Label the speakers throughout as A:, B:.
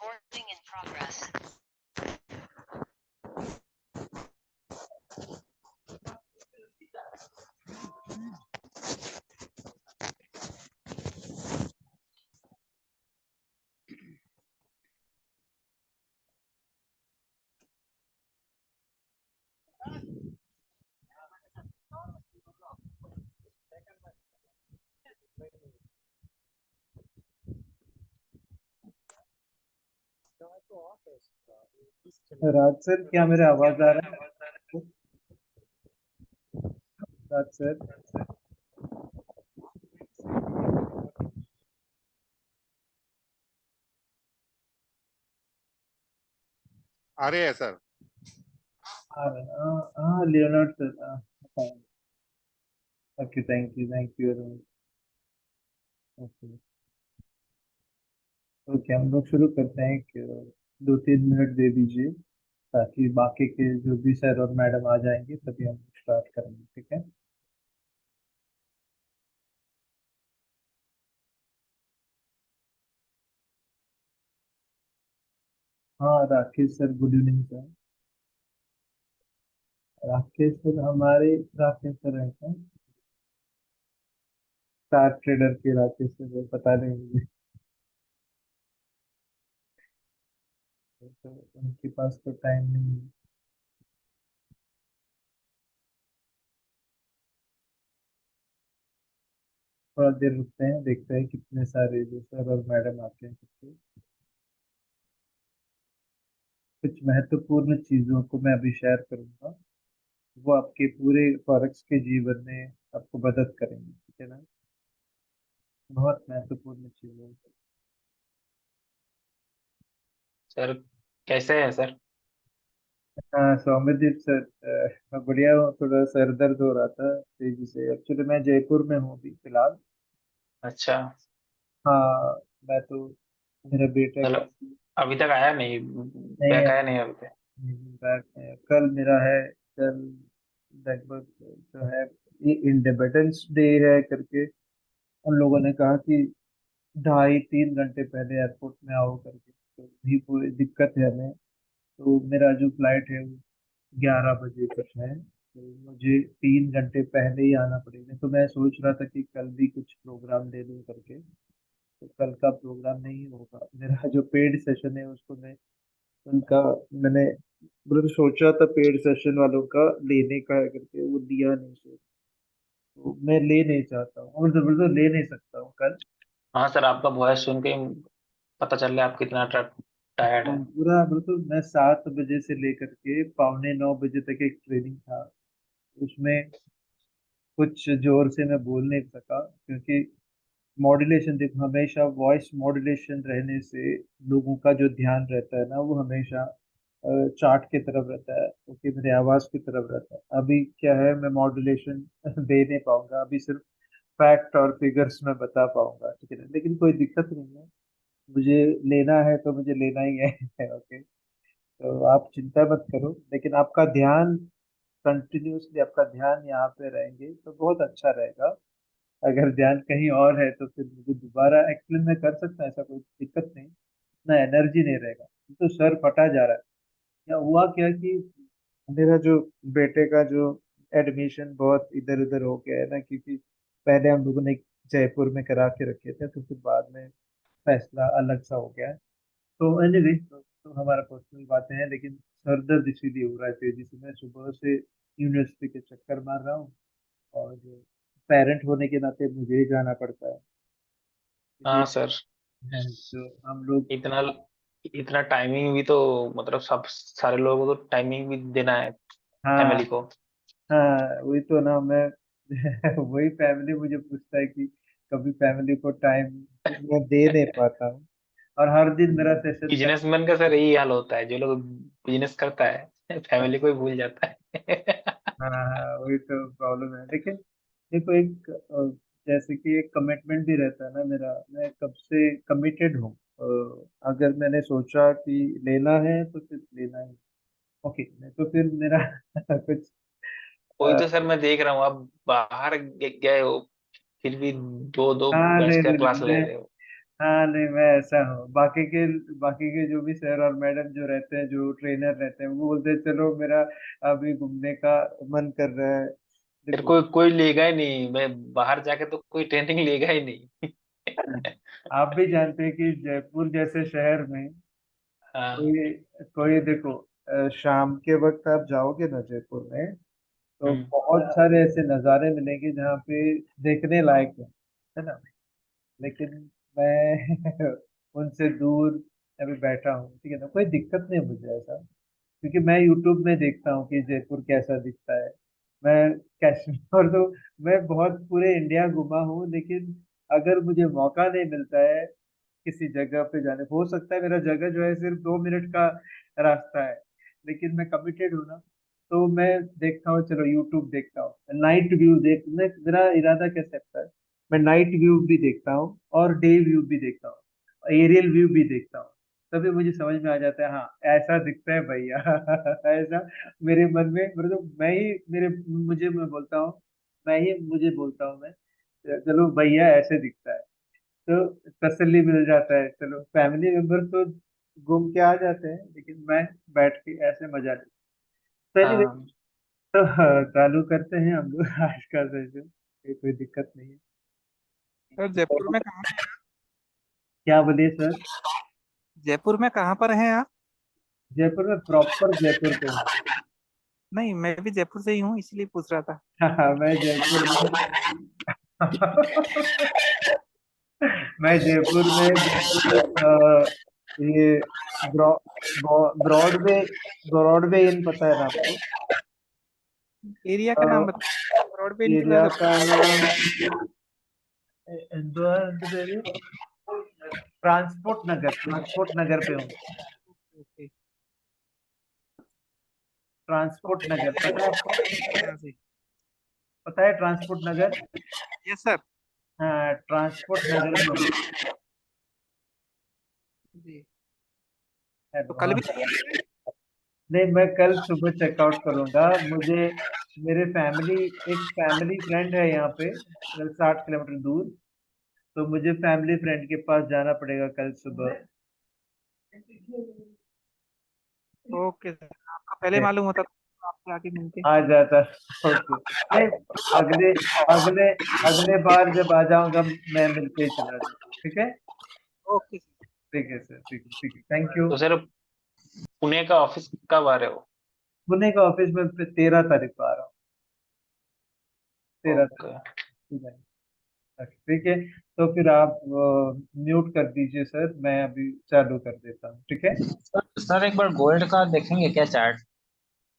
A: Recording in progress.
B: Raj sir, क्या मेरा आवाज आ रहा है? राज सर,
C: आ रहे हैं सर।
B: आ रहा है। हाँ Leonard sir. Okay, thank you very much. Okay, okay, हम लोग शुरू करते हैं कि 2-3 मिनट दे दीजिए ताकि बाकी के जो भी सर और मैडम आ जाएंगे तभी हम स्टार्ट करेंगे, ठीक है? हाँ Rakesh sir, good evening sir. Rakesh sir हमारे, राकेश सर है क्या? स्टार ट्रेडर के राकेश सर है, पता नहीं मुझे। तो उनके पास तो टाइम नहीं है। थोड़ा देर रुकते हैं, देखते हैं कितने सारे जो सर और मैडम आते हैं करके। कुछ महत्वपूर्ण चीजों को मैं अभी शेयर करूंगा, वो आपके पूरे फॉरेक्स के जीवन में आपको मदद करेंगे, ठीक है ना? बहुत महत्वपूर्ण चीजें।
D: सर कैसे हैं सर?
B: हाँ सौम्यदीप सर, मैं बढ़िया हूँ। थोड़ा सर दर्द हो रहा था तेजी से। एक्चुअली मैं जयपुर में हूँ अभी फिलहाल।
D: अच्छा,
B: हाँ, मैं तो, मेरा बेटा का
D: मतलब अभी तक आया नहीं,
B: नहीं
D: बैक
B: है।
D: आया नहीं अभी तक?
B: बैक में कल मेरा है। कल लगभग जो है, ये इंडिपेंडेंस डे है करके उन लोगों ने कहा कि 2.5-3 घंटे पहले एयरपोर्ट में आओ करके, तो भी कोई दिक्कत है हमें। तो मेरा जो फ्लाइट है वो 11 बजे तक है, तो मुझे 3 घंटे पहले ही आना पड़ेगा। तो मैं सोच रहा था कि कल भी कुछ प्रोग्राम दे दूं करके, तो कल का प्रोग्राम नहीं होगा। मेरा जो पेड सेशन है उसको मैं, उनका, मैंने मतलब सोचा था पेड सेशन वालों का लेने का है करके, वो दिया नहीं सर। तो मैं ले नहीं चाहता हूँ और जबरदस्त ले नहीं सकता हूँ कल।
D: हाँ सर, आपका वॉइस सुन के ही पता चल रहा है आप कितना टायर्ड है।
B: पूरा बिल्कुल, मैं 7 बजे से लेकर के 8:45 बजे तक एक ट्रेनिंग था। उसमें कुछ जोर से मैं बोल नहीं सका क्योंकि मॉड्यूलेशन, देखो हमेशा वॉइस मॉड्यूलेशन रहने से लोगों का जो ध्यान रहता है ना, वो हमेशा चार्ट की तरफ रहता है, ओके, मेरे आवाज की तरफ रहता है। अभी क्या है, मैं मॉड्यूलेशन दे नहीं पाऊंगा अभी, सिर्फ फैक्ट और फिगर्स में बता पाऊंगा, ठीक है ना? लेकिन कोई दिक्कत नहीं है, मुझे लेना है तो मुझे लेना ही है। ओके, तो आप चिंता मत करो, लेकिन आपका ध्यान, कंटिन्यूसली आपका ध्यान यहाँ पे रहेंगे तो बहुत अच्छा रहेगा। अगर ध्यान कहीं और है तो फिर मुझे दोबारा एक्सप्लेन में कर सकता है, ऐसा कोई दिक्कत नहीं। ना एनर्जी नहीं रहेगा, तो सर फटा जा रहा है। या हुआ क्या कि मेरा जो बेटे का जो एडमिशन बहुत इधर उधर हो गया है ना, क्योंकि पहले हम लोगों ने जयपुर में करा के रखे थे, तो फिर बाद में फैसला अलग सा हो गया है। तो एनीवे, तो हमारा पर्सनल बातें हैं, लेकिन सर दर्द इसीलिए हो रहा है तेजी से। मैं सुबह से यूनिवर्सिटी के चक्कर मार रहा हूँ, और पेरेंट होने के नाते मुझे ही जाना पड़ता है,
D: हाँ
B: क्योंकि
D: सर,
B: जो हम लोग,
D: इतना इतना टाइमिंग भी तो, मतलब सब सारे लोगों को तो टाइमिंग भी देना है
B: हाँ
D: फैमिली को।
B: हाँ वही तो ना, मैं वही फैमिली मुझे पूछता है कि कभी फैमिली को टाइम मैं दे नहीं पाता हूँ, और हर दिन मेरा सेशन का।
D: बिजनेसमैन का सर यही हाल होता है, जो लोग बिजनेस करता है फैमिली को ही भूल जाता है।
B: हाँ हाँ, वही तो प्रॉब्लम है। लेकिन देखो, एक जैसे कि एक कमिटमेंट भी रहता है ना मेरा, मैं कब से कमिटेड हूँ। अगर मैंने सोचा कि लेना है तो फिर लेना है। ओके, नहीं तो फिर मेरा कुछ
D: कोई
B: अ,
D: तो सर मैं देख रहा हूँ आप बाहर गए हो, फिर भी दो दो
B: हाँ
D: बैच
B: नहीं
D: का
B: नहीं
D: क्लास
B: नहीं,
D: ले
B: मैं,
D: रहे हो।
B: हाँ नहीं, मैं ऐसा हूँ। बाकी के जो भी सर और मैडम जो रहते हैं, जो ट्रेनर रहते हैं, वो बोलते हैं चलो मेरा अभी घूमने का मन कर रहा है।
D: फिर
B: देखो,
D: कोई कोई लेगा ही नहीं, मैं बाहर जाके तो कोई ट्रेनिंग लेगा ही नहीं।
B: आप भी जानते हैं कि जयपुर जैसे शहर में
D: हाँ।
B: कोई कोई देखो, शाम के वक्त आप जाओगे ना जयपुर में, तो
D: हम्म।
B: बहुत सारे ऐसे नज़ारे मिलेंगे जहाँ पे देखने लायक है ना। लेकिन मैं उनसे दूर अभी बैठा हूँ, ठीक है ना, कोई दिक्कत नहीं मुझे ऐसा, क्योंकि मैं यूट्यूब में देखता हूँ कि जयपुर कैसा दिखता है। मैं कश्मीर तो मैं बहुत पूरे इंडिया घुमा हूँ, लेकिन अगर मुझे मौका नहीं मिलता है किसी जगह पे जाने, हो सकता है मेरा जगह जो है सिर्फ 2 मिनट का रास्ता है, लेकिन मैं कमिटेड हूँ ना, तो मैं देखता हूँ, चलो यूट्यूब देखता हूँ, नाइट व्यू देख, मेरा इरादा कैसे रहता है, मैं नाइट व्यू भी देखता हूँ और डे व्यू भी देखता हूँ, एरियल व्यू भी देखता हूँ। तभी मुझे समझ में आ जाता है, हाँ ऐसा दिखता है भैया। ऐसा मेरे मन में, मतलब मैं ही मेरे मुझे मैं बोलता हूँ, मैं ही मुझे बोलता हूँ मैं, चलो भैया ऐसे दिखता है, तो तसल्ली मिल जाता है। चलो फैमिली मेंबर तो घूम के आ जाते हैं, लेकिन मैं बैठ के ऐसे मजा लेता हूँ। तो anyway,
D: हाँ
B: तो चालू करते हैं हम लोग आज का सेशन, कोई दिक्कत नहीं है।
A: सर जयपुर में कहाँ?
B: क्या बोलिए सर?
A: जयपुर में कहाँ पर हैं आप?
B: जयपुर में, प्रॉपर जयपुर पे हूँ।
A: नहीं, मैं भी जयपुर से ही हूँ, इसलिए पूछ रहा था।
B: हाँ, मैं जयपुर में। मैं जयपुर में बिल्कुल, ये ब्रॉडवे ब्रॉडवे इन पता है ना आपको?
A: एरिया का नाम बताओ, ब्रॉडवे निकला
B: एरिया
A: तो।
B: का नाम ट्रांसपोर्ट नगर पे हूँ।
A: ओके।
B: ट्रांसपोर्ट नगर पता है आपको?
A: यहाँ से।
B: पता है ट्रांसपोर्ट नगर?
A: Yes sir.
B: हाँ, ट्रांसपोर्ट नगर पे हूँ।
A: जी। तो
B: हेलो,
A: कल
B: हाँ
A: भी
B: सर।
A: चलिए।
B: नहीं, मैं कल सुबह चेकआउट करूंगा। मुझे मेरे फैमिली एक फैमिली फ्रेंड है यहाँ पे, 60 किलोमीटर दूर, तो मुझे फैमिली फ्रेंड के पास जाना पड़ेगा कल सुबह।
A: ओके सर, आपका पहले मालूम होता तो आपसे आके मिलते।
B: आ जाता। ओके, नहीं, अगले अगले अगले बार जब आ जाऊंगा मैं मिलके ही चला जाऊंगा, ठीक है।
A: Okay sir.
B: ठीक है सर, ठीक है, ठीक है, थैंक यू।
D: तो सर, पुणे का ऑफिस कब आ रहे हो?
B: पुणे का ऑफिस में 13 तारीख को आ रहा हूँ। 13 तारीख,
D: ओके।
B: ठीक है। ठीक है, तो फिर आप म्यूट कर दीजिए सर, मैं अभी चालू कर देता हूँ, ठीक है।
E: सर एक बार गोल्ड का देखेंगे क्या चार्ट?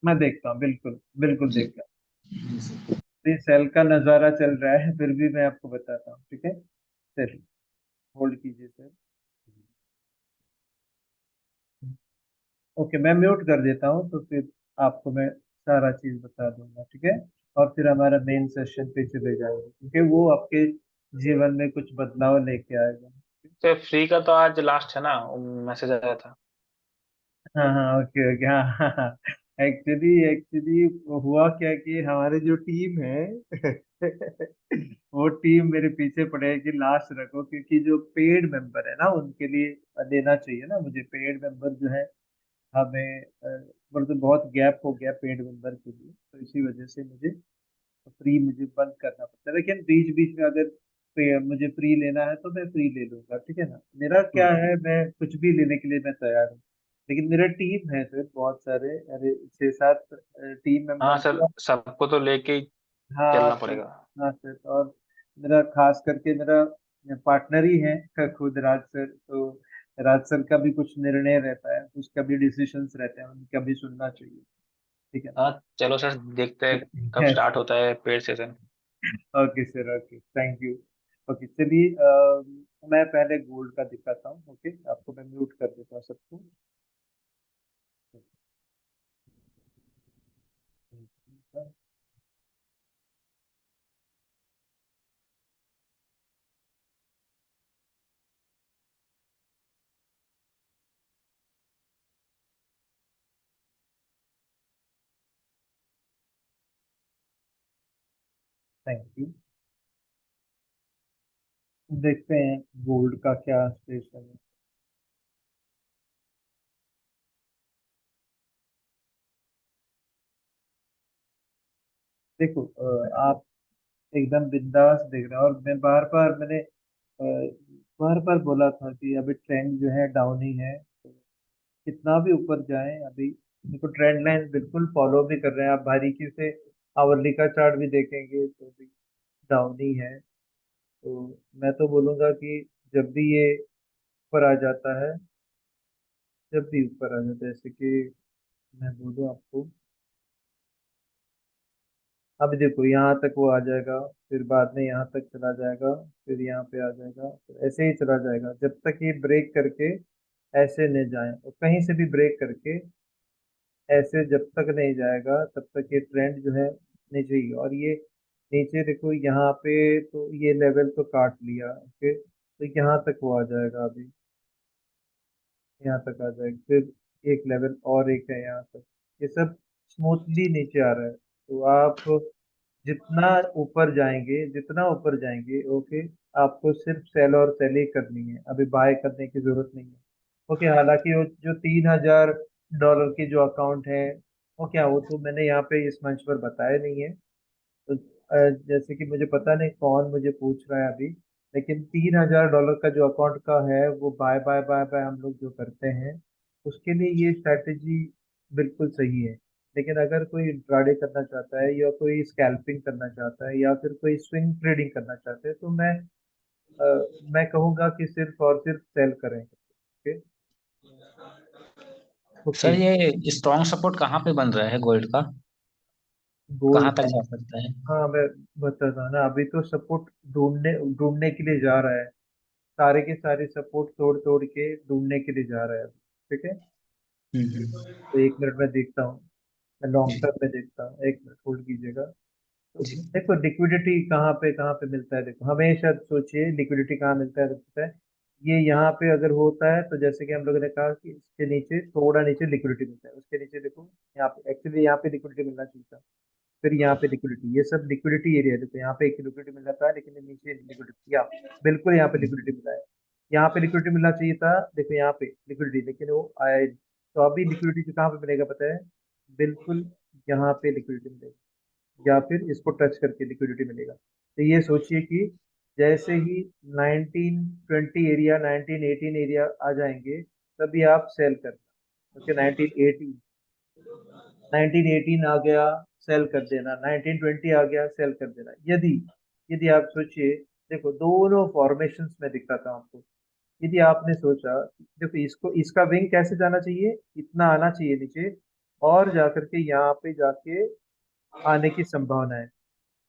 B: मैं देखता हूँ, बिल्कुल बिल्कुल देखता हूँ। सेल का नज़ारा चल रहा है, फिर भी मैं आपको बताता हूँ, ठीक है। चलिए, होल्ड कीजिए सर। ओके, मैं म्यूट कर देता हूँ, तो फिर आपको मैं सारा चीज बता दूंगा, ठीक है। और फिर हमारा मेन सेशन पे चले जाएंगे, क्योंकि वो आपके जीवन में कुछ बदलाव लेके आएगा।
D: सर फ्री का तो आज लास्ट है ना, मैसेज आया था।
B: हाँ हाँ, ओके ओके, हाँ हाँ हाँ। एक्चुअली एक्चुअली हुआ क्या कि हमारे जो टीम है, वो टीम मेरे पीछे पड़े है कि लास्ट रखो, क्योंकि जो पेड मेंबर है ना उनके लिए लेना चाहिए ना, मुझे पेड मेंबर जो है, हमें मतलब बहुत गैप हो गया पेड मेंबर के लिए, तो इसी वजह से मुझे फ्री मुझे बंद करना पड़ता है। लेकिन बीच बीच में अगर मुझे फ्री लेना है तो मैं फ्री ले लूंगा, ठीक है ना। मेरा क्या है, मैं कुछ भी लेने के लिए मैं तैयार हूँ। लेकिन मेरा टीम है सर, बहुत सारे, अरे 6-7 टीम
D: हाँ
B: मेंबर।
D: सर, सबको तो लेके ही
B: हाँ
D: चलना
B: सर,
D: पड़ेगा।
B: हाँ सर, और मेरा खास करके मेरा पार्टनर ही है खुद राज सर, तो राज सर का भी कुछ निर्णय रहता है, उसका भी डिसीशंस रहते हैं, उनका भी सुनना चाहिए, ठीक है
D: हाँ चलो सर, देखते हैं कब
B: ना।
D: स्टार्ट होता है paid session.
B: Okay sir, okay, thank you. Okay, चलिए, मैं पहले गोल्ड का दिखाता हूँ, ओके, आपको मैं म्यूट कर देता हूँ सबको। Thank you. देखते हैं गोल्ड का क्या स्टेशन है। देखो आप एकदम बिंदास देख रहे हो, और मैं बार बार मैंने बार बार बोला था कि अभी ट्रेंड जो है डाउन ही है। तो कितना भी ऊपर जाए अभी, देखो ट्रेंड लाइन बिल्कुल फॉलो भी कर रहे हैं। आप बारीकी से आवरली का चार्ट भी देखेंगे तो भी डाउन ही है। तो मैं तो बोलूंगा कि जब भी ये ऊपर आ जाता है, जब भी ऊपर आ जाता है, जैसे कि मैं बोलूँ आपको, अब देखो यहाँ तक वो आ जाएगा, फिर बाद में यहाँ तक चला जाएगा, फिर यहाँ पे आ जाएगा, फिर ऐसे ही चला जाएगा जब तक ये ब्रेक करके ऐसे नहीं जाए, और कहीं से भी ब्रेक करके ऐसे जब तक नहीं जाएगा तब तक ये ट्रेंड जो है नीचे ही। और ये नीचे देखो यहाँ पे, तो ये लेवल तो काट लिया, ओके, तो यहाँ तक वो आ जाएगा अभी, यहाँ तक आ जाएगा, फिर एक लेवल और एक है यहाँ तक। ये सब स्मूथली नीचे आ रहा है। तो आप जितना ऊपर जाएंगे, जितना ऊपर जाएंगे, ओके, आपको सिर्फ सेल और सेल ही करनी है, अभी बाय करने की जरूरत नहीं है। ओके, हालांकि वो जो $3,000 की जो अकाउंट है, वो क्या, वो तो मैंने यहाँ पे इस मंच पर बताया नहीं है। तो जैसे कि मुझे पता नहीं कौन मुझे पूछ रहा है अभी, लेकिन $3,000 का जो अकाउंट का है वो बाय बाय बाय बाय हम लोग जो करते हैं, उसके लिए ये स्ट्रैटेजी बिल्कुल सही है। लेकिन अगर कोई इंट्राडे करना चाहता है, या कोई स्कैल्पिंग करना चाहता है, या फिर कोई स्विंग ट्रेडिंग करना चाहते हैं, तो मैं कहूँगा कि सिर्फ और सिर्फ सेल करें। ओके। ओके।
E: सर ये स्ट्रॉन्ग सपोर्ट कहाँ पे बन रहा है गोल्ड का? कहाँ
B: गोल्ड,
E: तक जा सकता है?
B: हाँ मैं बताता ना, अभी तो सपोर्ट ढूंढने ढूंढने के लिए जा रहा है। सारे के सारे सपोर्ट तोड़ तोड़ के ढूंढने के लिए जा रहा है अभी। ठीक है,
E: हम्म।
B: तो 1 मिनट में देखता हूँ, मैं लॉन्ग
E: जी
B: टर्म में देखता हूँ, 1 मिनट होल्ड कीजिएगा। तो
E: जी।
B: देखो लिक्विडिटी कहाँ पे मिलता है, देखो हमेशा सोचिए लिक्विडिटी कहाँ मिलता है, रुकता है। ये यहाँ पे अगर होता है तो जैसे कि हम लोगों ने कहा कि इसके नीचे, थोड़ा नीचे लिक्विडिटी मिलता है, उसके नीचे देखो, यहाँ पे एक्चुअली यहाँ पे लिक्विडिटी मिलना चाहिए था। फिर यहाँ पे लिक्विडिटी, ये सब लिक्विडिटी एरिया है। देखो यहाँ पे एक लिक्विडिटी मिल जाता है, लेकिन ये नीचे लिक्विडिटी, या बिल्कुल यहाँ पे लिक्विडिटी मिला है। यहाँ पे लिक्विडिटी मिलना चाहिए था, देखो यहाँ पे लिक्विडिटी, लेकिन वो आया ही नहीं। तो अभी लिक्विडिटी कहाँ पे मिलेगा पता है? बिल्कुल यहाँ पे लिक्विडिटी मिलेगा, या फिर इसको टच करके लिक्विडिटी मिलेगा। तो ये सोचिए कि जैसे ही 1920 एरिया, 1918 एरिया आ जाएंगे, तभी आप सेल करना। ओके, 1918 आ गया, सेल कर देना, 1920 आ गया, सेल कर देना। यदि यदि आप सोचिए, देखो दोनों फॉर्मेशंस में दिखाता हूँ आपको। यदि आपने सोचा, देखो इसको, इसका विंग कैसे जाना चाहिए, इतना आना चाहिए नीचे, और जाकर के यहाँ पे जाके आने की संभावना है।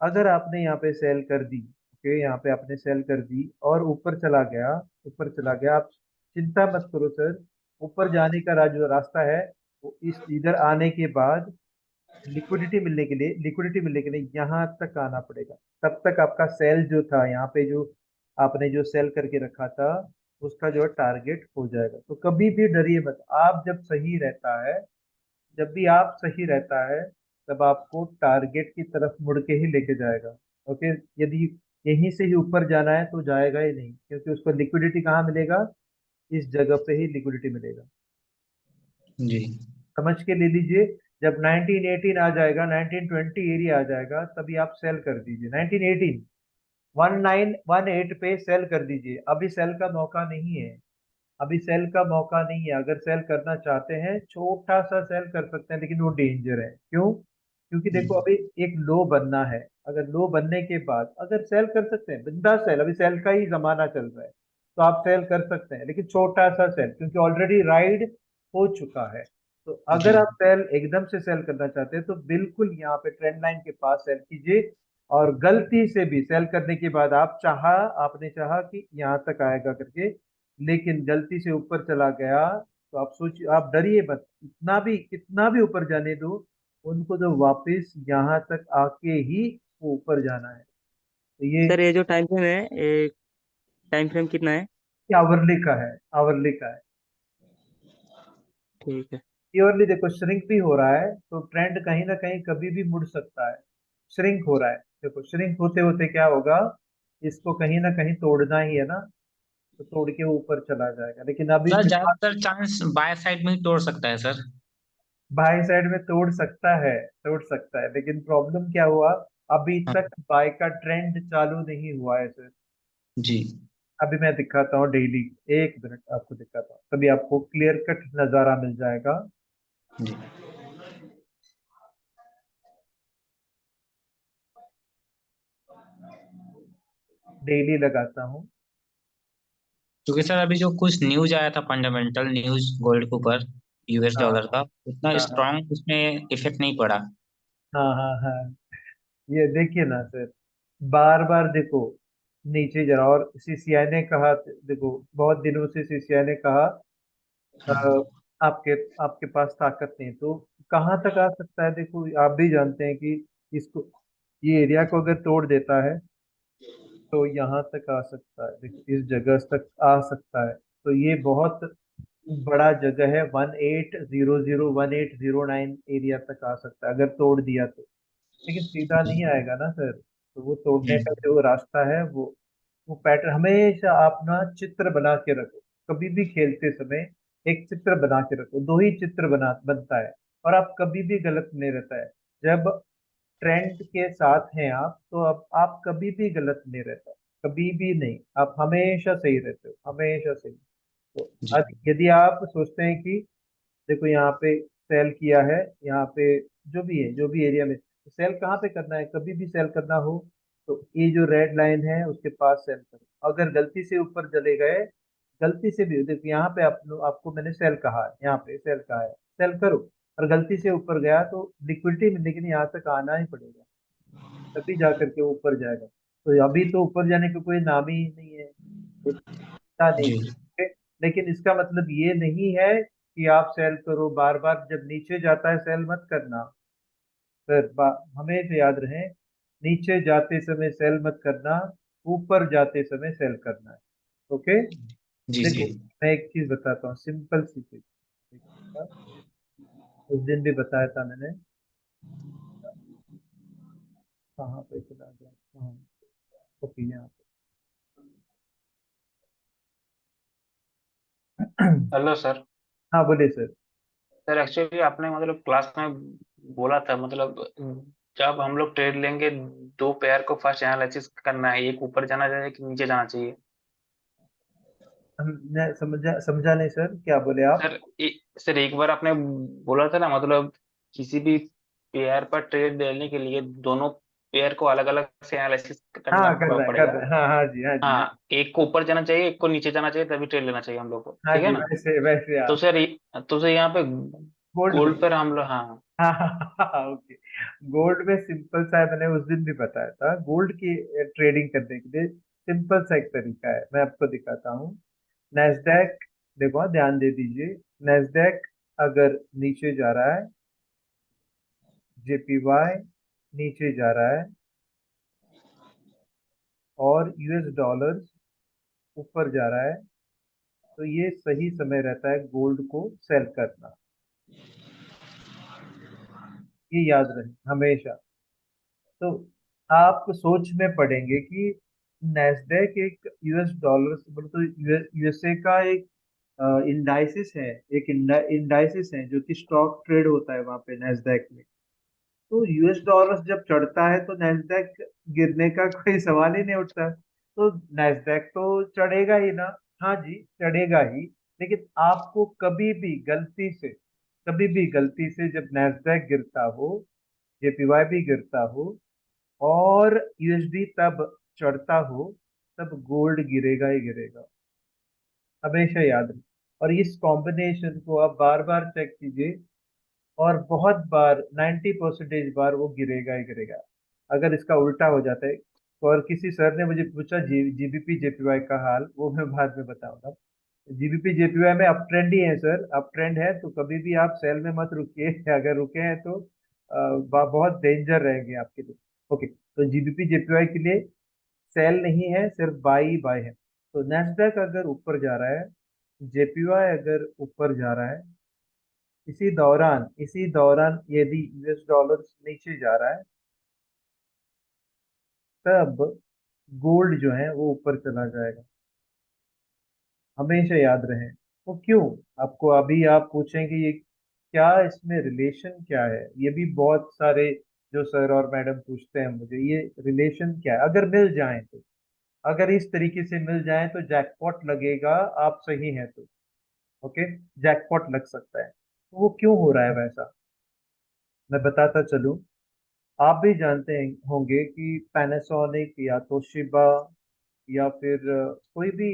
B: अगर आपने यहाँ पे सेल कर दी, ओके, यहाँ पे आपने सेल कर दी और ऊपर चला गया, ऊपर चला गया, आप चिंता मत करो सर। ऊपर जाने का जो रास्ता है, वो इस इधर आने के बाद लिक्विडिटी मिलने के लिए यहाँ तक आना पड़ेगा। तब तक आपका सेल जो था यहाँ पे, जो आपने जो सेल करके रखा था, उसका जो है टारगेट हो जाएगा। तो कभी भी डरिए मत, आप जब सही रहता है, जब भी आप सही रहता है, तब आपको टारगेट की तरफ मुड़ के ही लेके जाएगा। ओके, यदि यहीं से ही ऊपर जाना है तो जाएगा ही नहीं, क्योंकि उसको लिक्विडिटी कहाँ मिलेगा, इस जगह पे ही लिक्विडिटी मिलेगा।
E: जी।
B: समझ के ले लीजिए, जब 1918 आ जाएगा, 1920 एरिया आ जाएगा, तभी आप सेल कर दीजिए। 1918 1918 पे सेल कर दीजिए, अभी सेल का मौका नहीं है। अभी सेल का मौका नहीं है। अगर सेल करना चाहते हैं, छोटा सा सेल कर सकते हैं, लेकिन वो डेंजर है। क्यों? क्योंकि देखो
E: हम्म।
B: अभी एक लो बनना है। अगर लो बनने के बाद अगर सेल कर सकते हैं, बिंदास सेल, अभी सेल का ही जमाना चल रहा है, तो आप सेल कर सकते हैं, लेकिन छोटा सा सेल, क्योंकि ऑलरेडी राइड हो चुका है। तो
E: जी
B: अगर आप सेल एकदम से सेल करना चाहते हैं, तो बिल्कुल यहाँ पे ट्रेंड लाइन के पास सेल कीजिए। और गलती से भी सेल करने के बाद आपने चाहा कि यहाँ तक आएगा करके, लेकिन गलती से ऊपर चला गया, तो आप सोचिए, आप डरिए मत, इतना भी कितना भी ऊपर जाने दो, उनको तो वापस यहाँ तक आके ही वो ऊपर जाना है। तो ये
A: सर ये जो टाइम फ्रेम है, ये टाइम फ्रेम कितना है?
B: आवरली का है, आवरली का है।
A: ठीक है।
B: प्योरली देखो श्रिंक भी हो रहा है, तो ट्रेंड कहीं ना कहीं कभी भी मुड़ सकता है। श्रिंक हो रहा है, देखो श्रिंक होते होते क्या होगा, इसको कहीं ना कहीं तोड़ना ही है ना, तो तोड़ के वो ऊपर चला जाएगा, लेकिन अभी
E: सर
B: फिलहाल
E: ज्यादातर चांस बाय साइड में ही तोड़ सकता है सर।
B: बाई साइड में तोड़ सकता है, लेकिन प्रॉब्लम क्या हुआ, अभी
E: हाँ
B: तक बाय का ट्रेंड चालू नहीं हुआ है सर।
E: जी।
B: अभी मैं दिखाता हूँ डेली, एक मिनट आपको दिखाता हूँ, तभी आपको क्लियर कट नजारा मिल जाएगा।
E: जी
B: डेली लगाता हूँ।
E: क्योंकि सर अभी जो कुछ न्यूज आया था, फंडामेंटल न्यूज गोल्ड के ऊपर, यूएस
B: हाँ
E: डॉलर का, उतना
B: हाँ हाँ
E: स्ट्रांग उसमें इफेक्ट नहीं पड़ा।
B: हाँ हाँ हाँ। ये देखिए ना सर, बार बार देखो नीचे जरा, और सीसीआई ने कहा, देखो बहुत दिनों से सीसीआई ने कहा अ, आपके आपके पास ताकत नहीं, तो कहाँ तक आ सकता है, देखो आप भी जानते हैं कि इसको, ये एरिया को अगर तोड़ देता है तो यहाँ तक आ सकता है, देखो इस जगह तक आ सकता है, तो ये बहुत बड़ा जगह है, 1800 1809 एरिया तक आ सकता है अगर तोड़ दिया तो। लेकिन सीधा नहीं आएगा ना सर, तो वो तोड़ने का
E: जी
B: जो रास्ता है, वो पैटर्न हमेशा आप ना चित्र बना के रखो, कभी भी खेलते समय एक चित्र बना के रखो, दो ही चित्र बनता है, और आप कभी भी गलत नहीं रहता है। जब ट्रेंड के साथ हैं आप, तो अब आप कभी भी गलत नहीं रहता, कभी भी नहीं, आप हमेशा सही रहते हो, हमेशा सही। तो
E: जी
B: यदि आप सोचते हैं कि देखो यहाँ पे सेल किया है, यहाँ पे जो भी है, जो भी एरिया में सेल कहाँ पे करना है, कभी भी सेल करना हो तो ये जो रेड लाइन है उसके पास सेल करो। अगर गलती से ऊपर चले गए, गलती से भी देखो यहाँ पे आपको मैंने सेल कहा है, यहाँ पे सेल कहा है, सेल करो, और गलती से ऊपर गया तो लिक्विडिटी मिलने के लिए यहाँ तक आना ही पड़ेगा, तभी जा करके वो ऊपर जाएगा। तो अभी तो ऊपर जाने का कोई नाम ही नहीं है, पता नहीं।
E: जी
B: ठीक है? लेकिन इसका मतलब ये नहीं है कि आप सेल करो, बार बार जब नीचे जाता है सेल मत करना सर, हमेशा याद रहे, नीचे जाते समय सेल मत करना, ऊपर जाते समय सेल करना है। ओके।
E: जी जी
B: देखो मैं एक चीज बताता हूँ, सिंपल सी चीज, उस दिन भी बताया था मैंने, कहाँ पे चला गया, हाँ, ओके यहाँ पे।
D: Hello sir.
B: हाँ बोलिए सर।
D: सर एक्चुअली आपने मतलब क्लास में बोला था, मतलब जब हम लोग ट्रेड लेंगे, दो पेयर को फर्स्ट एनालिसिस करना है, एक ऊपर जाना चाहिए कि नीचे जाना चाहिए।
B: मैं समझा समझा नहीं सर, क्या बोले आप।
D: सर सर एक बार आपने बोला था ना, मतलब किसी भी पेयर पर ट्रेड लेने के लिए दोनों पेयर को अलग अलग से एनालिसिस करना
B: हाँ कर रहे हैं, कर
D: पड़ेगा।
B: रहे हैं, हाँ हाँ जी, हाँ जी, हाँ
D: हाँ, एक को ऊपर जाना चाहिए, एक को नीचे जाना चाहिए, तभी ट्रेड लेना चाहिए हम लोग को,
B: हाँ
D: ठीक है
B: जी,
D: ना।
B: वैसे वैसे
D: तो
B: आप
D: सर तो सर यहाँ पे
B: गोल्ड में,
D: गोल्ड पर हम लोग, हाँ।
B: हाँ हाँ हाँ ओके, गोल्ड में सिंपल सा है, मैंने उस दिन भी बताया था, गोल्ड की ट्रेडिंग करने के लिए सिंपल सा एक तरीका है, मैं आपको दिखाता हूँ। नेस्डैक, देखो हाँ, ध्यान दे दीजिए, नेस्डैक अगर नीचे जा रहा है, जेपीवाई नीचे जा रहा है, और यूएस डॉलर्स ऊपर जा रहा है, तो ये सही समय रहता है गोल्ड को सेल करना, ये याद रहे हमेशा। तो आप सोच में पड़ेंगे कि नेस्डेक एक यूएस डॉलर मतलब यूएसए का एक इंडाइसिस है, एक इंडाइसिस है जो कि स्टॉक ट्रेड होता है वहां पे नेस्डेक में। तो यूएस डॉलर जब चढ़ता है तो नेस्डेक गिरने का कोई सवाल ही नहीं उठता, तो नेस्डेक तो चढ़ेगा ही ना, हाँ जी चढ़ेगा ही। लेकिन आपको कभी भी गलती से जब नेस्डेक गिरता हो, जेपीवाई भी गिरता हो, और यूएसडी तब चढ़ता हो, तब गोल्ड गिरेगा ही गिरेगा, हमेशा याद रखें। और इस कॉम्बिनेशन को आप बार बार चेक कीजिए, और बहुत बार 90% बार वो गिरेगा ही गिरेगा। अगर इसका उल्टा हो जाता है, और किसी सर ने मुझे पूछा जीबीपी जेपीवाई का हाल, वो मैं बाद में बताऊंगा। जीबीपी जेपीवाई में अप ट्रेंड ही है सर, अप ट्रेंड है तो कभी भी आप सेल में मत रुकिए। अगर रुके हैं तो बहुत डेंजर रहेंगे आपके लिए। ओके, तो जीबीपी जेपीवाई के लिए सेल नहीं है, सिर्फ बाई बाय है। तो नेस्डैक अगर ऊपर जा रहा है, जेपीवाई अगर ऊपर जा रहा है, इसी दौरान यदि यूएस डॉलर नीचे जा रहा है, तब गोल्ड जो है वो ऊपर चला जाएगा। हमेशा याद रहे। वो क्यों? आपको अभी आप पूछेंगे ये क्या, इसमें रिलेशन क्या है, ये भी बहुत सारे जो सर और मैडम पूछते हैं मुझे, ये रिलेशन क्या है, अगर मिल जाए तो। अगर इस तरीके से मिल जाए तो जैकपॉट लगेगा, आप सही हैं तो। ओके, जैकपॉट लग सकता है। तो वो क्यों हो रहा है वैसा, मैं बताता चलूं। आप भी जानते हैं होंगे कि पैनासोनिक या तोशिबा या फिर कोई भी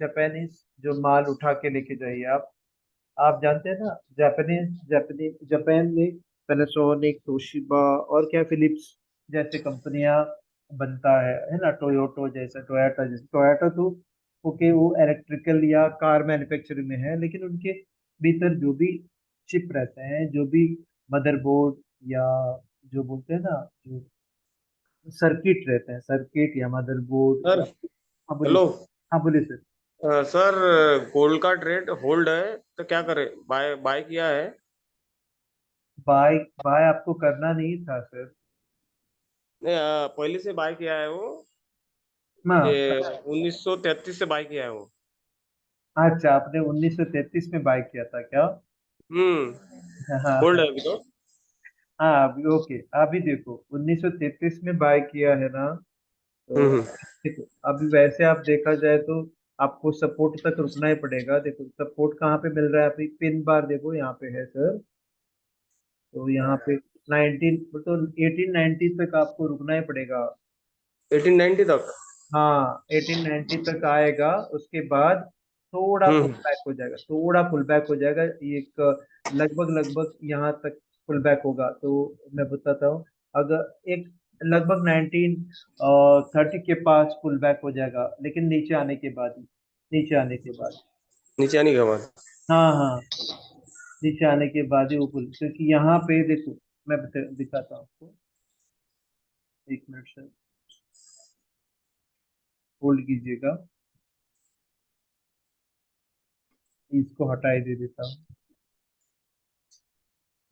B: जापानीज जो माल उठा के लेके जाइए आप जानते हैं ना, जापानीज जापानीज जापान में पैनासोनिक, तोशिबा और क्या फिलिप्स जैसे कंपनियां बनता है ना, टोयोटो जैसा, टोयोटा जैसा। टोयोटा तो ओके वो इलेक्ट्रिकल या कार मैन्युफैक्चरिंग में है, लेकिन उनके भीतर जो भी चिप रहते हैं, जो भी मदरबोर्ड या जो बोलते हैं ना, जो सर्किट रहते हैं, सर्किट या मदरबोर्ड
F: सर
B: या। हाँ बोलिए।
F: हेलो।
B: हाँ बोलिए सर।
F: सर गोल्ड का ट्रेड होल्ड है तो क्या करें, बाय बाय किया है।
B: बाय बाय आपको करना नहीं था सर।
F: नहीं, पहले से बाय किया है वो।
B: हाँ।
F: ये 1933 से बाय किया है वो।
B: अच्छा, आपने 1933 में बाय किया था क्या?
F: हम्म।
B: हाँ हाँ
F: होल्ड
B: हाँ।
F: है अभी तो।
B: हाँ, अभी ओके। अभी देखो 1933 में बाय किया है ना, तो
F: हम्म।
B: देखो अभी वैसे आप देखा जाए तो आपको सपोर्ट तक रुकना ही पड़ेगा। देखो सपोर्ट कहाँ पे मिल रहा है, अभी पिन बार देखो यहाँ पे है सर। तो यहाँ पे 19 तो 1890 तक आपको रुकना ही पड़ेगा।
F: 1890 तक।
B: हाँ 1890 तक आएगा, उसके बाद थोड़ा पुल
F: हम्म।
B: बैक हो जाएगा, थोड़ा पुल बैक हो जाएगा। एक लगभग लगभग यहाँ तक पुल बैक होगा। तो मैं बताता हूँ, अगर एक लगभग 1930 के पास पुल बैक हो जाएगा, लेकिन नीचे आने के बाद ही, नीचे आने के बाद।
F: नीचे आने के बाद।
B: हाँ हाँ, नीचे आने के बाद ही वो पुल, क्योंकि यहाँ पे देखो मैं दिखाता हूँ आपको। एक मिनट सर, होल्ड कीजिएगा, इसको हटा ही दे देता हूँ।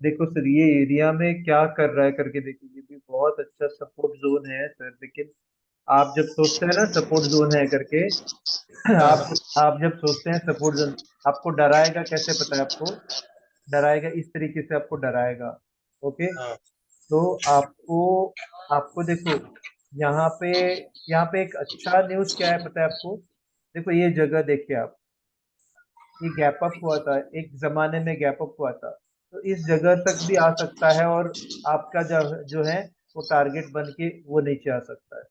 B: देखो सर ये एरिया में क्या कर रहा है करके देखो, ये भी बहुत अच्छा सपोर्ट जोन है सर, लेकिन आप जब सोचते हैं ना सपोर्ट जोन है करके,
F: हाँ
B: आप
F: हाँ
B: आप जब सोचते हैं सपोर्ट जोन, आपको डराएगा कैसे पता है आपको? डराएगा इस तरीके से, आपको डराएगा। ओके,
F: हाँ।
B: तो आपको आपको देखो यहाँ पे, यहाँ पे एक अच्छा न्यूज़ क्या है पता है आपको? देखो ये जगह देखिए आप, ये गैप अप हुआ था एक जमाने में, गैप अप हुआ था, तो इस जगह तक भी आ सकता है, और आपका जो जो है वो टारगेट बन के वो नीचे आ सकता है।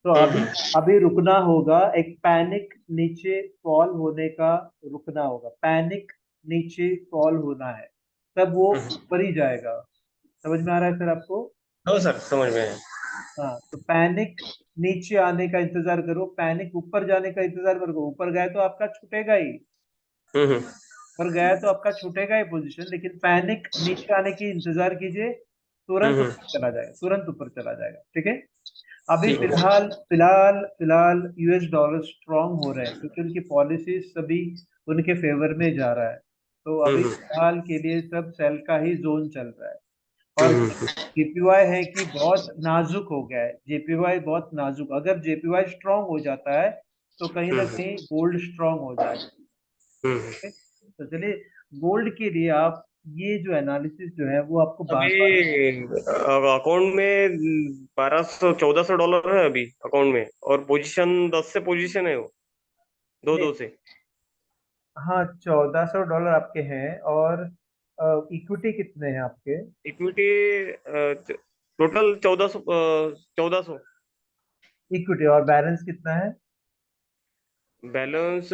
B: तो अभी
F: हम्म।
B: अभी रुकना होगा, एक पैनिक नीचे फॉल होने का रुकना होगा, पैनिक नीचे फॉल होना है, तब वो
F: हम्म।
B: ऊपर ही जाएगा। समझ में आ रहा है सर आपको?
F: हाँ सर समझ में है।
B: हाँ, तो पैनिक नीचे आने का इंतजार करो, पैनिक ऊपर जाने का इंतजार करो। ऊपर गए तो आपका छूटेगा ही,
F: हम्म।
B: पर गया तो आपका छूटेगा ही पोजीशन, लेकिन पैनिक नीचे आने की इंतजार कीजिए, तुरंत
F: हम्म।
B: ऊपर चला जाएगा, तुरंत ऊपर चला जाएगा। ठीक है। अभी
F: ठीक है।
B: फिलहाल फिलहाल फिलहाल यूएस डॉलर स्ट्रांग हो रहे हैं, क्योंकि उनकी पॉलिसीज सभी उनके फेवर में जा रहा है। तो अभी
F: हम्म।
B: फिलहाल के लिए सब सेल का ही जोन चल रहा है। और
F: हम्म।
B: जेपीवाई है कि बहुत नाजुक हो गया है, जेपीवाई बहुत नाजुक, अगर जेपीवाई स्ट्रांग हो जाता है तो कहीं ना
F: हम्म।
B: कहीं गोल्ड स्ट्रांग हो जाएगा।
F: हम्म।
B: ठीक है? तो चलिए, गोल्ड के लिए आप ये जो एनालिसिस जो है वो आपको बार बार।
F: अभी अकाउंट में 1200 1400 डॉलर है अभी अकाउंट में, और पोजीशन 10 से पोजीशन है वो, दो
B: नहीं,
F: दो से।
B: हाँ $1400 आपके हैं, और इक्विटी कितने हैं आपके?
F: Equity total 1400।
B: इक्विटी और बैलेंस कितना है?
F: बैलेंस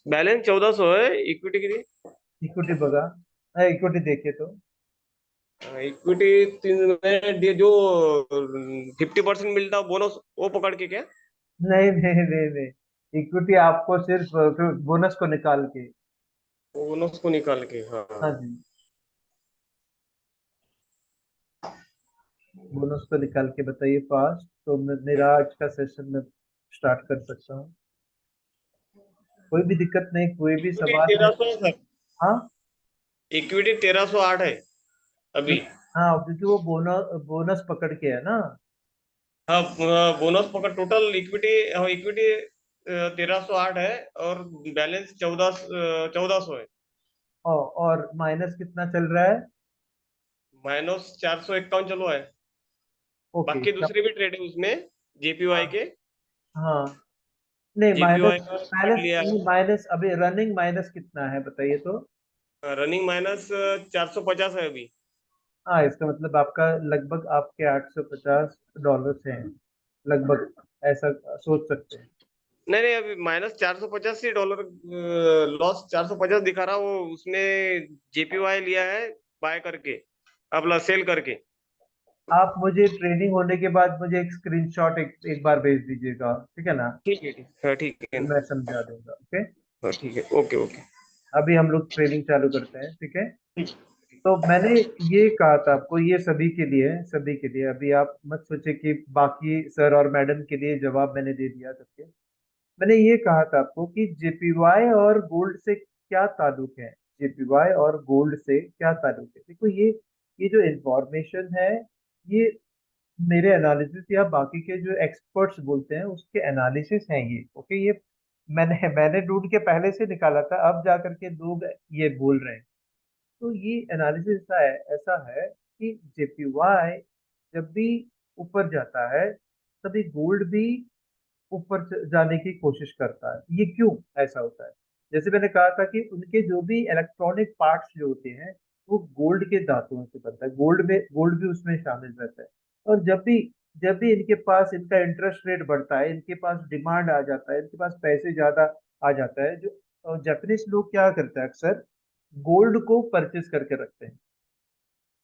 F: बैलेंस 1400 है इक्विटी के लिए।
B: इक्विटी बगा, इक्विटी देखे तो।
F: इक्विटी तीन में जो 50% मिलता है बोनस, वो पकड़ के क्या।
B: नहीं नहीं नहीं नहीं, इक्विटी आपको सिर्फ बोनस को निकाल के।
F: बोनस को निकाल के, हाँ।
B: हाँ जी, बोनस को निकाल के बताइए फास्ट, तो मेरा आज का सेशन में स्टार्ट कर सकता हूँ। कोई भी दिक्कत नहीं, कोई भी
F: इक्विटी
B: सवाल है।
F: 1300 है सर।
B: हाँ।
F: इक्विटी 1308 है अभी।
B: हाँ, क्योंकि वो बोनस बोनस पकड़ के है ना।
F: हाँ, बोनस पकड़ टोटल इक्विटी, हाँ इक्विटी 1308 है और बैलेंस 1400 है।
B: और माइनस कितना चल रहा है?
F: -451 चलो है।
B: ओके
F: बाकी दूसरे भी ट्रेड है उसमें, जेपीवाई
B: हाँ
F: के।
B: हाँ, नहीं
F: जेपीवाई
B: माइनस,
F: का स्टार्ट
B: माइनस
F: लिया
B: नहीं,
F: है।
B: माइनस अभी रनिंग माइनस कितना है बताइए तो।
F: रनिंग -450 है अभी।
B: हाँ, इसका मतलब आपका लगभग आपके $850 हैं लगभग, ऐसा सोच सकते हैं।
F: नहीं नहीं, अभी -485 डॉलर लॉस 450 दिखा रहा, वो उसने जेपीवाई लिया है बाय करके, अपना सेल करके।
B: आप मुझे ट्रेनिंग होने के बाद मुझे एक स्क्रीनशॉट एक बार भेज दीजिएगा, ठीक है ना?
F: ठीक है, ठीक है, ठीक है
B: फिर
F: ना।
B: मैं समझा दूंगा, ओके।
F: हाँ, ठीक है, ओके ओके।
B: अभी हम लोग ट्रेनिंग चालू करते हैं, ठीक है। तो मैंने ये कहा था आपको, ये सभी के लिए, सभी के लिए, अभी आप मत सोचे कि बाकी सर और मैडम के लिए जवाब मैंने दे दिया सबके। मैंने ये कहा था आपको कि जेपीवाई और गोल्ड से क्या ताल्लुक है, जेपीवाई और गोल्ड से क्या ताल्लुक है। देखो ये जो इंफॉर्मेशन है, ये मेरे एनालिसिस या बाकी के जो एक्सपर्ट्स बोलते हैं उसके एनालिसिस हैं ये, ओके। ये मैंने मैंने ढूंढ के पहले से निकाला था, अब जा करके लोग ये बोल रहे हैं। तो ये एनालिसिस ऐसा है कि जेपीवाई जब भी ऊपर जाता है तभी गोल्ड भी ऊपर जाने की कोशिश करता है। ये क्यों ऐसा होता है? जैसे मैंने कहा था कि उनके जो भी इलेक्ट्रॉनिक पार्ट्स जो होते हैं वो गोल्ड के धातुओं से बनता है, गोल्ड भी उसमें शामिल रहता है। और जब भी इनके पास इनका इंटरेस्ट रेट बढ़ता है, इनके पास डिमांड आ जाता है, इनके पास पैसे ज्यादा आ जाता है, जो जापानीज लोग क्या करते हैं अक्सर, गोल्ड को परचेज करके रखते हैं,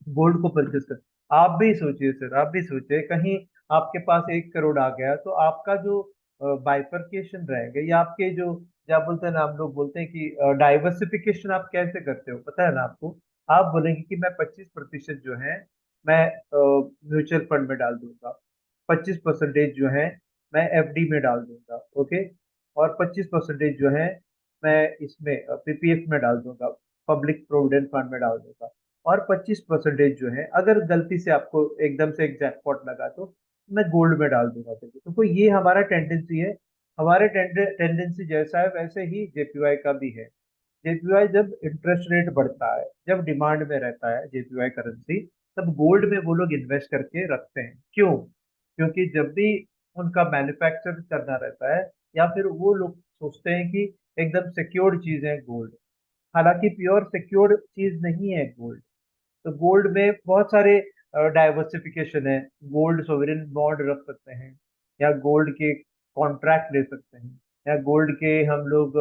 B: गोल्ड को परचेज कर। आप भी सोचिए सर, आप भी सोचिए, कहीं आपके पास 1 करोड़ आ गया तो आपका जो बाइफरकेशन रहेगा, या आपके जो, क्या बोलते हैं ना, हम लोग बोलते हैं कि डाइवर्सिफिकेशन आप कैसे करते हो पता है ना आपको। आप बोलेंगे कि मैं 25% जो है मैं म्यूचुअल फंड में डाल दूंगा, 25% जो है मैं एफडी में डाल दूंगा, ओके। और 25% जो है मैं इसमें पीपीएफ में डाल दूंगा, पब्लिक प्रोविडेंट फंड में डाल दूंगा। और 25% जो है अगर गलती से आपको एकदम से एक जैकपॉट लगा तो मैं गोल्ड में डाल दूंगा करके। तो ये हमारा टेंडेंसी है, हमारे टेंडेंसी जैसा है वैसे ही जेपीवाई का भी है। जेपीवाई जब इंटरेस्ट रेट बढ़ता है, जब डिमांड में रहता है जेपीवाई करेंसी, तब गोल्ड में वो लोग इन्वेस्ट करके रखते हैं। क्यों? क्योंकि जब भी उनका मैन्युफैक्चर करना रहता है, या फिर वो लोग सोचते हैं कि एकदम सिक्योर्ड चीज है गोल्ड, हालांकि प्योर सिक्योर्ड चीज नहीं है गोल्ड। तो गोल्ड में बहुत सारे डाइवर्सिफिकेशन है। गोल्ड सोवरेन बॉन्ड रख सकते हैं, या गोल्ड के कॉन्ट्रैक्ट ले सकते हैं, या गोल्ड के हम लोग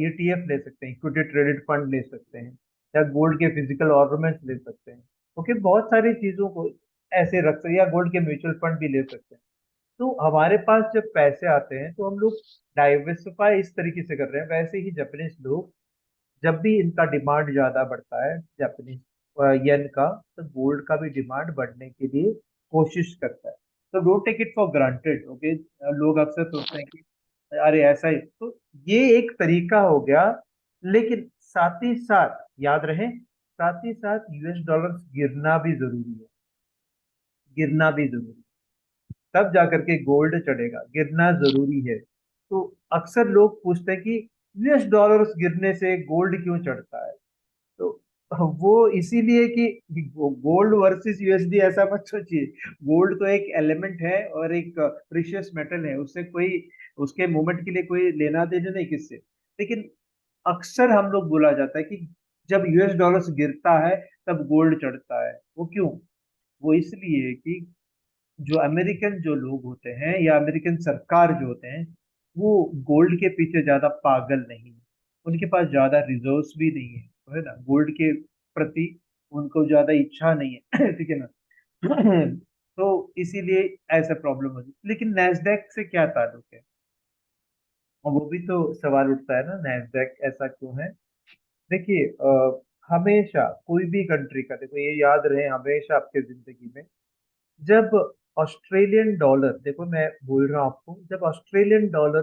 B: ईटीएफ ले सकते हैं, इक्विटी ट्रेडेड फंड ले सकते हैं, या गोल्ड के फिजिकल ऑर्नामेंट्स ले सकते हैं, ओके। बहुत सारी चीजों को ऐसे रख सकते हैं, या गोल्ड के म्यूचुअल फंड भी ले सकते हैं। तो हमारे पास जब पैसे आते हैं तो हम लोग डाइवर्सिफाई इस तरीके से कर रहे हैं। वैसे ही जापानीज लोग, जब भी इनका डिमांड ज्यादा बढ़ता है जापानीज येन का, तो गोल्ड का भी डिमांड बढ़ने के लिए कोशिश करता है। तो don't take it for granted, okay. लोग अक्सर सोचते हैं कि अरे ऐसा ही तो, ये एक तरीका हो गया। लेकिन साथ ही साथ याद रहे, साथ ही साथ यूएस डॉलर गिरना भी जरूरी है, गिरना भी जरूरी है, तब जाकर के गोल्ड चढ़ेगा, गिरना जरूरी है। तो अक्सर लोग पूछते हैं कि यूएस डॉलर्स गिरने से गोल्ड क्यों चढ़ता है। तो वो इसीलिए कि गोल्ड वर्सेस यूएसडी ऐसा मत सोचिए। गोल्ड तो एक एलिमेंट है और एक प्रीशियस मेटल है, उससे कोई, उसके मूवमेंट के लिए कोई लेना देना नहीं किससे। लेकिन अक्सर हम लोग बोला जाता है कि जब यूएस डॉलर्स गिरता है तब गोल्ड चढ़ता है। वो क्यों? वो इसलिए कि जो अमेरिकन जो लोग होते हैं, या अमेरिकन सरकार जो होते हैं, वो गोल्ड के पीछे ज्यादा पागल नहीं है, उनके पास ज्यादा रिजर्व्स भी नहीं है, तो है ना, गोल्ड के प्रति उनको ज्यादा इच्छा नहीं है ठीक है ना तो इसीलिए ऐसा प्रॉब्लम होती है। लेकिन नैस्डैक से क्या ताल्लुक है? और वो भी तो सवाल उठता है ना, नैस्डैक ऐसा क्यों है? देखिए हमेशा कोई भी कंट्री का, देखो ये याद रहे हमेशा आपके जिंदगी में, जब ऑस्ट्रेलियन डॉलर, देखो मैं बोल रहा हूँ आपको, जब ऑस्ट्रेलियन डॉलर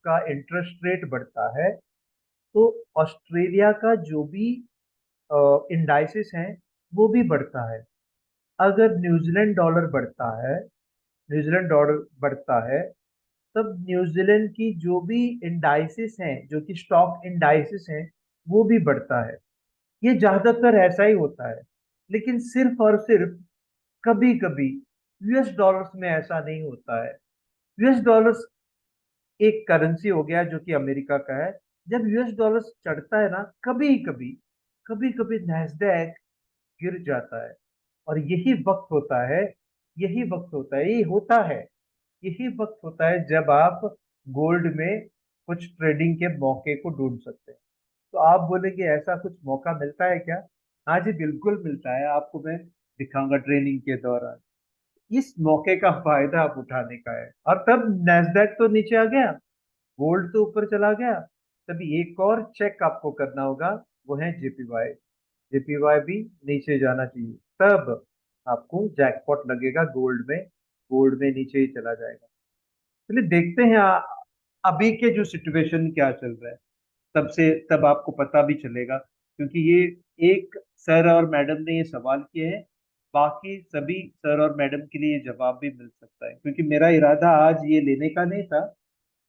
B: का इंटरेस्ट रेट बढ़ता है तो ऑस्ट्रेलिया का जो भी इंडाइसिस हैं वो भी बढ़ता है। अगर न्यूजीलैंड डॉलर बढ़ता है, न्यूजीलैंड डॉलर बढ़ता है, तब न्यूजीलैंड की जो भी इंडाइसिस हैं, जो कि स्टॉक इंडाइसिस हैं, वो भी बढ़ता है। ये ज्यादातर ऐसा ही होता है। लेकिन सिर्फ और सिर्फ कभी कभी यूएस डॉलर्स में ऐसा नहीं होता है। यूएस डॉलर्स एक करेंसी हो गया जो कि अमेरिका का है। जब यूएस डॉलर्स चढ़ता है ना, कभी कभी नैस्डैक गिर जाता है। और यही वक्त होता है, यही वक्त होता है जब आप गोल्ड में कुछ ट्रेडिंग के मौके को ढूंढ सकते हैं। तो आप बोलेंगे ऐसा कुछ मौका मिलता है क्या? हाँ जी, बिल्कुल मिलता है। आपको मैं दिखाऊंगा ट्रेनिंग के दौरान। इस मौके का फायदा आप उठाने का है। और तब नैस्डैक तो नीचे आ गया, गोल्ड तो ऊपर चला गया। तभी एक और चेक आपको करना होगा, वो है जेपीवाई। जेपीवाई भी नीचे जाना चाहिए, तब आपको जैकपॉट लगेगा गोल्ड में। गोल्ड में नीचे ही चला जाएगा। चलिए देखते हैं अभी के जो सिचुएशन क्या चल रहा है, तब आपको पता भी चलेगा। क्योंकि ये एक सर और मैडम ने ये सवाल किए हैं, बाकी सभी सर और मैडम के लिए ये जवाब भी मिल सकता है। क्योंकि मेरा इरादा आज ये लेने का नहीं था,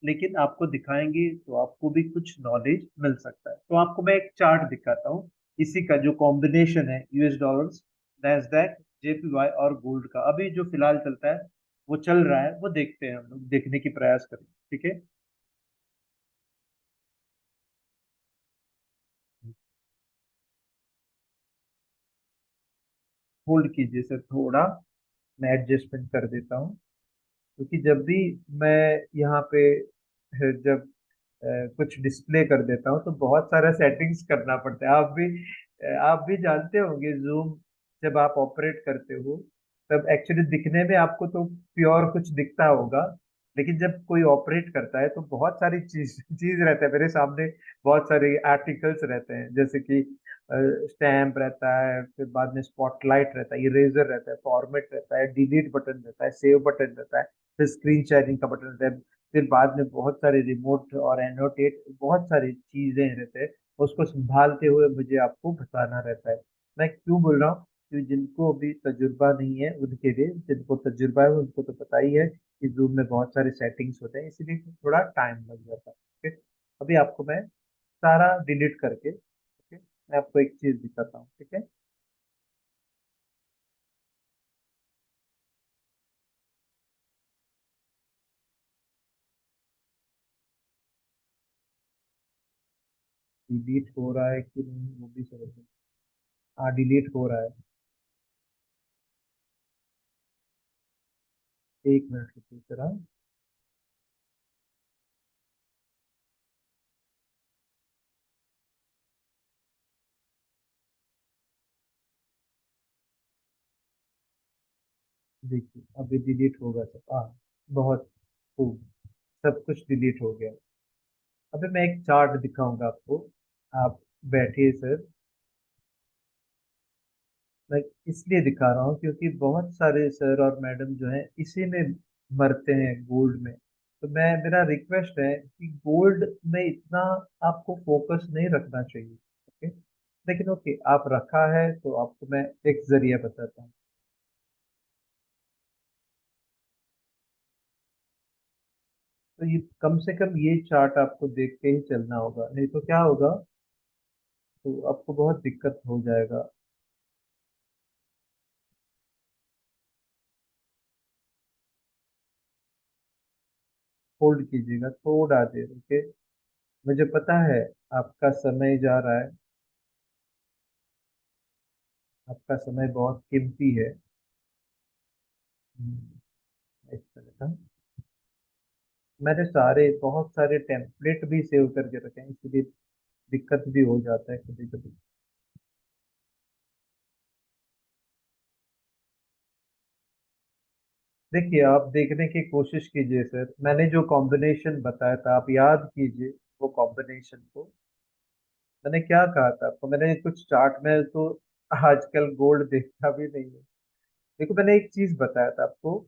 B: लेकिन आपको दिखाएंगे तो आपको भी कुछ नॉलेज मिल सकता है। तो आपको मैं एक चार्ट दिखाता हूँ, इसी का जो कॉम्बिनेशन है यूएस डॉलर्स, नैस्डैक, जेपीवाई और गोल्ड का अभी जो फिलहाल चलता है, वो चल रहा है, वो देखते हैं, हम लोग देखने की प्रयास करें। ठीक है। होल्ड कीजिए सर थोड़ा, मैं एडजस्टमेंट कर देता हूँ। क्योंकि जब भी मैं यहाँ पे जब कुछ डिस्प्ले कर देता हूँ तो बहुत सारा सेटिंग्स करना पड़ता है। आप भी जानते होंगे, जूम जब आप ऑपरेट करते हो तब एक्चुअली दिखने में आपको तो प्योर कुछ दिखता होगा, लेकिन जब कोई ऑपरेट करता है तो बहुत सारी चीज चीज रहता है मेरे सामने। बहुत सारे आर्टिकल्स रहते हैं, जैसे कि स्टैम्प रहता है, फिर बाद में स्पॉटलाइट रहता है, इरेजर रहता है, फॉर्मेट रहता है, डिलीट बटन रहता है, सेव बटन रहता है, फिर स्क्रीन शेयरिंग का बटन रहता है, फिर बाद में बहुत सारे रिमोट और एनोटेट बहुत सारी चीजें रहते हैं। उसको संभालते हुए मुझे आपको बताना रहता है। मैं क्यों बोल रहा हूँ? क्योंकि जिनको अभी तजुर्बा नहीं है उनके लिए, जिनको तजुर्बा है उनको तो पता ही है कि जूम में बहुत सारे सेटिंग्स होते हैं, इसीलिए थोड़ा टाइम लग जाता है। ठीक है? अभी आपको मैं सारा डिलीट करके, ठीक है, मैं आपको एक चीज दिखाता हूँ। ठीक है। डिलीट हो रहा है कि नहीं वो भी समझ नहीं। हाँ, डिलीट हो रहा है। एक मिनट रुकिए जरा। देखिए अभी डिलीट होगा सब। हाँ, बहुत खूब, सब कुछ डिलीट हो गया। अभी मैं एक चार्ट दिखाऊंगा आपको। आप बैठिए सर। मैं इसलिए दिखा रहा हूँ क्योंकि बहुत सारे सर और मैडम जो हैं इसी में मरते हैं, गोल्ड में। तो मेरा रिक्वेस्ट है कि गोल्ड में इतना आपको फोकस नहीं रखना चाहिए। ओके। लेकिन ओके, आप रखा है तो आपको मैं एक जरिया बताता हूँ। तो ये कम से कम ये चार्ट आपको देख के ही चलना होगा, नहीं तो क्या होगा, तो आपको बहुत दिक्कत हो जाएगा। होल्ड कीजिएगा थोड़ा देर। ओके। मुझे पता है आपका समय जा रहा है, आपका समय बहुत कीमती है। इस तरह का मैंने बहुत सारे टेम्पलेट भी सेव करके रखे हैं, इसलिए दिक्कत भी हो जाता है कभी कभी। देखिए आप देखने की कोशिश कीजिए सर, मैंने जो कॉम्बिनेशन बताया था आप याद कीजिए वो कॉम्बिनेशन को। मैंने क्या कहा था आपको? मैंने कुछ चार्ट में तो आजकल गोल्ड देखता भी नहीं है। देखो मैंने एक चीज बताया था आपको,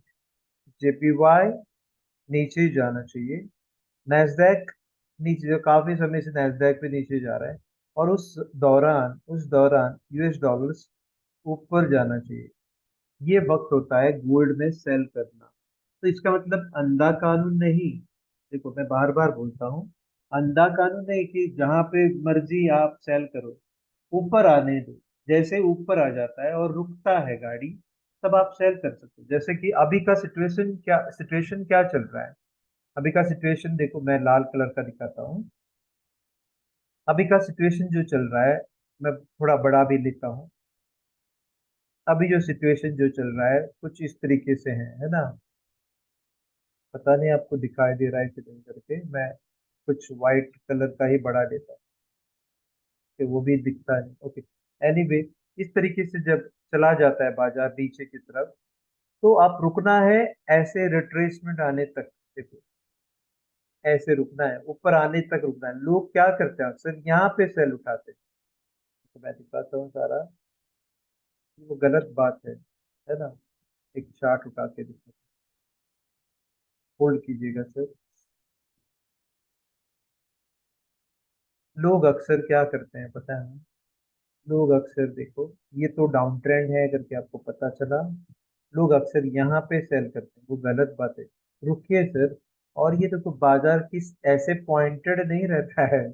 B: जेपीवाई नीचे ही जाना चाहिए, नैस्डैक नीचे, जो काफी समय से नैस्डैक पे नीचे जा रहा है, और उस दौरान यूएस डॉलर्स ऊपर जाना चाहिए। ये वक्त होता है गोल्ड में सेल करना। तो इसका मतलब अंधा कानून नहीं। देखो मैं बार बार बोलता हूँ, अंधा कानून नहीं कि जहां पे मर्जी आप सेल करो, ऊपर आने दो। जैसे ऊपर आ जाता है और रुकता है गाड़ी, तब आप सेल कर सकते हो। जैसे कि अभी का सिचुएशन क्या चल रहा है। अभी का सिचुएशन देखो, मैं लाल कलर का दिखाता हूँ। अभी का सिचुएशन जो चल रहा है, मैं थोड़ा बड़ा भी लिखता हूँ। अभी जो सिचुएशन जो चल रहा है कुछ इस तरीके से है ना। पता नहीं आपको दिखाई दे रहा है कि नहीं करके, मैं कुछ व्हाइट कलर का ही बड़ा देता हूँ कि वो भी दिखता नहीं। ओके, एनीवे, इस तरीके से जब चला जाता है बाजार नीचे की तरफ, तो आप रुकना है ऐसे रिट्रेसमेंट आने तक। देखो, ऐसे रुकना है, ऊपर आने तक रुकना है। लोग क्या करते हैं, अक्सर यहाँ पे सेल उठाते हैं। तो मैं दिखाता हूँ सारा, वो गलत बात है ना। एक चार्ट उठा के दिखाता हूँ, होल्ड कीजिएगा सर। लोग अक्सर क्या करते हैं पता है, लोग अक्सर देखो, ये तो डाउन ट्रेंड है करके आपको पता चला, लोग अक्सर यहाँ पे सेल करते हैं, वो गलत बात है। रुकिए सर। और ये देखो, बाजार किस ऐसे पॉइंटेड नहीं रहता है,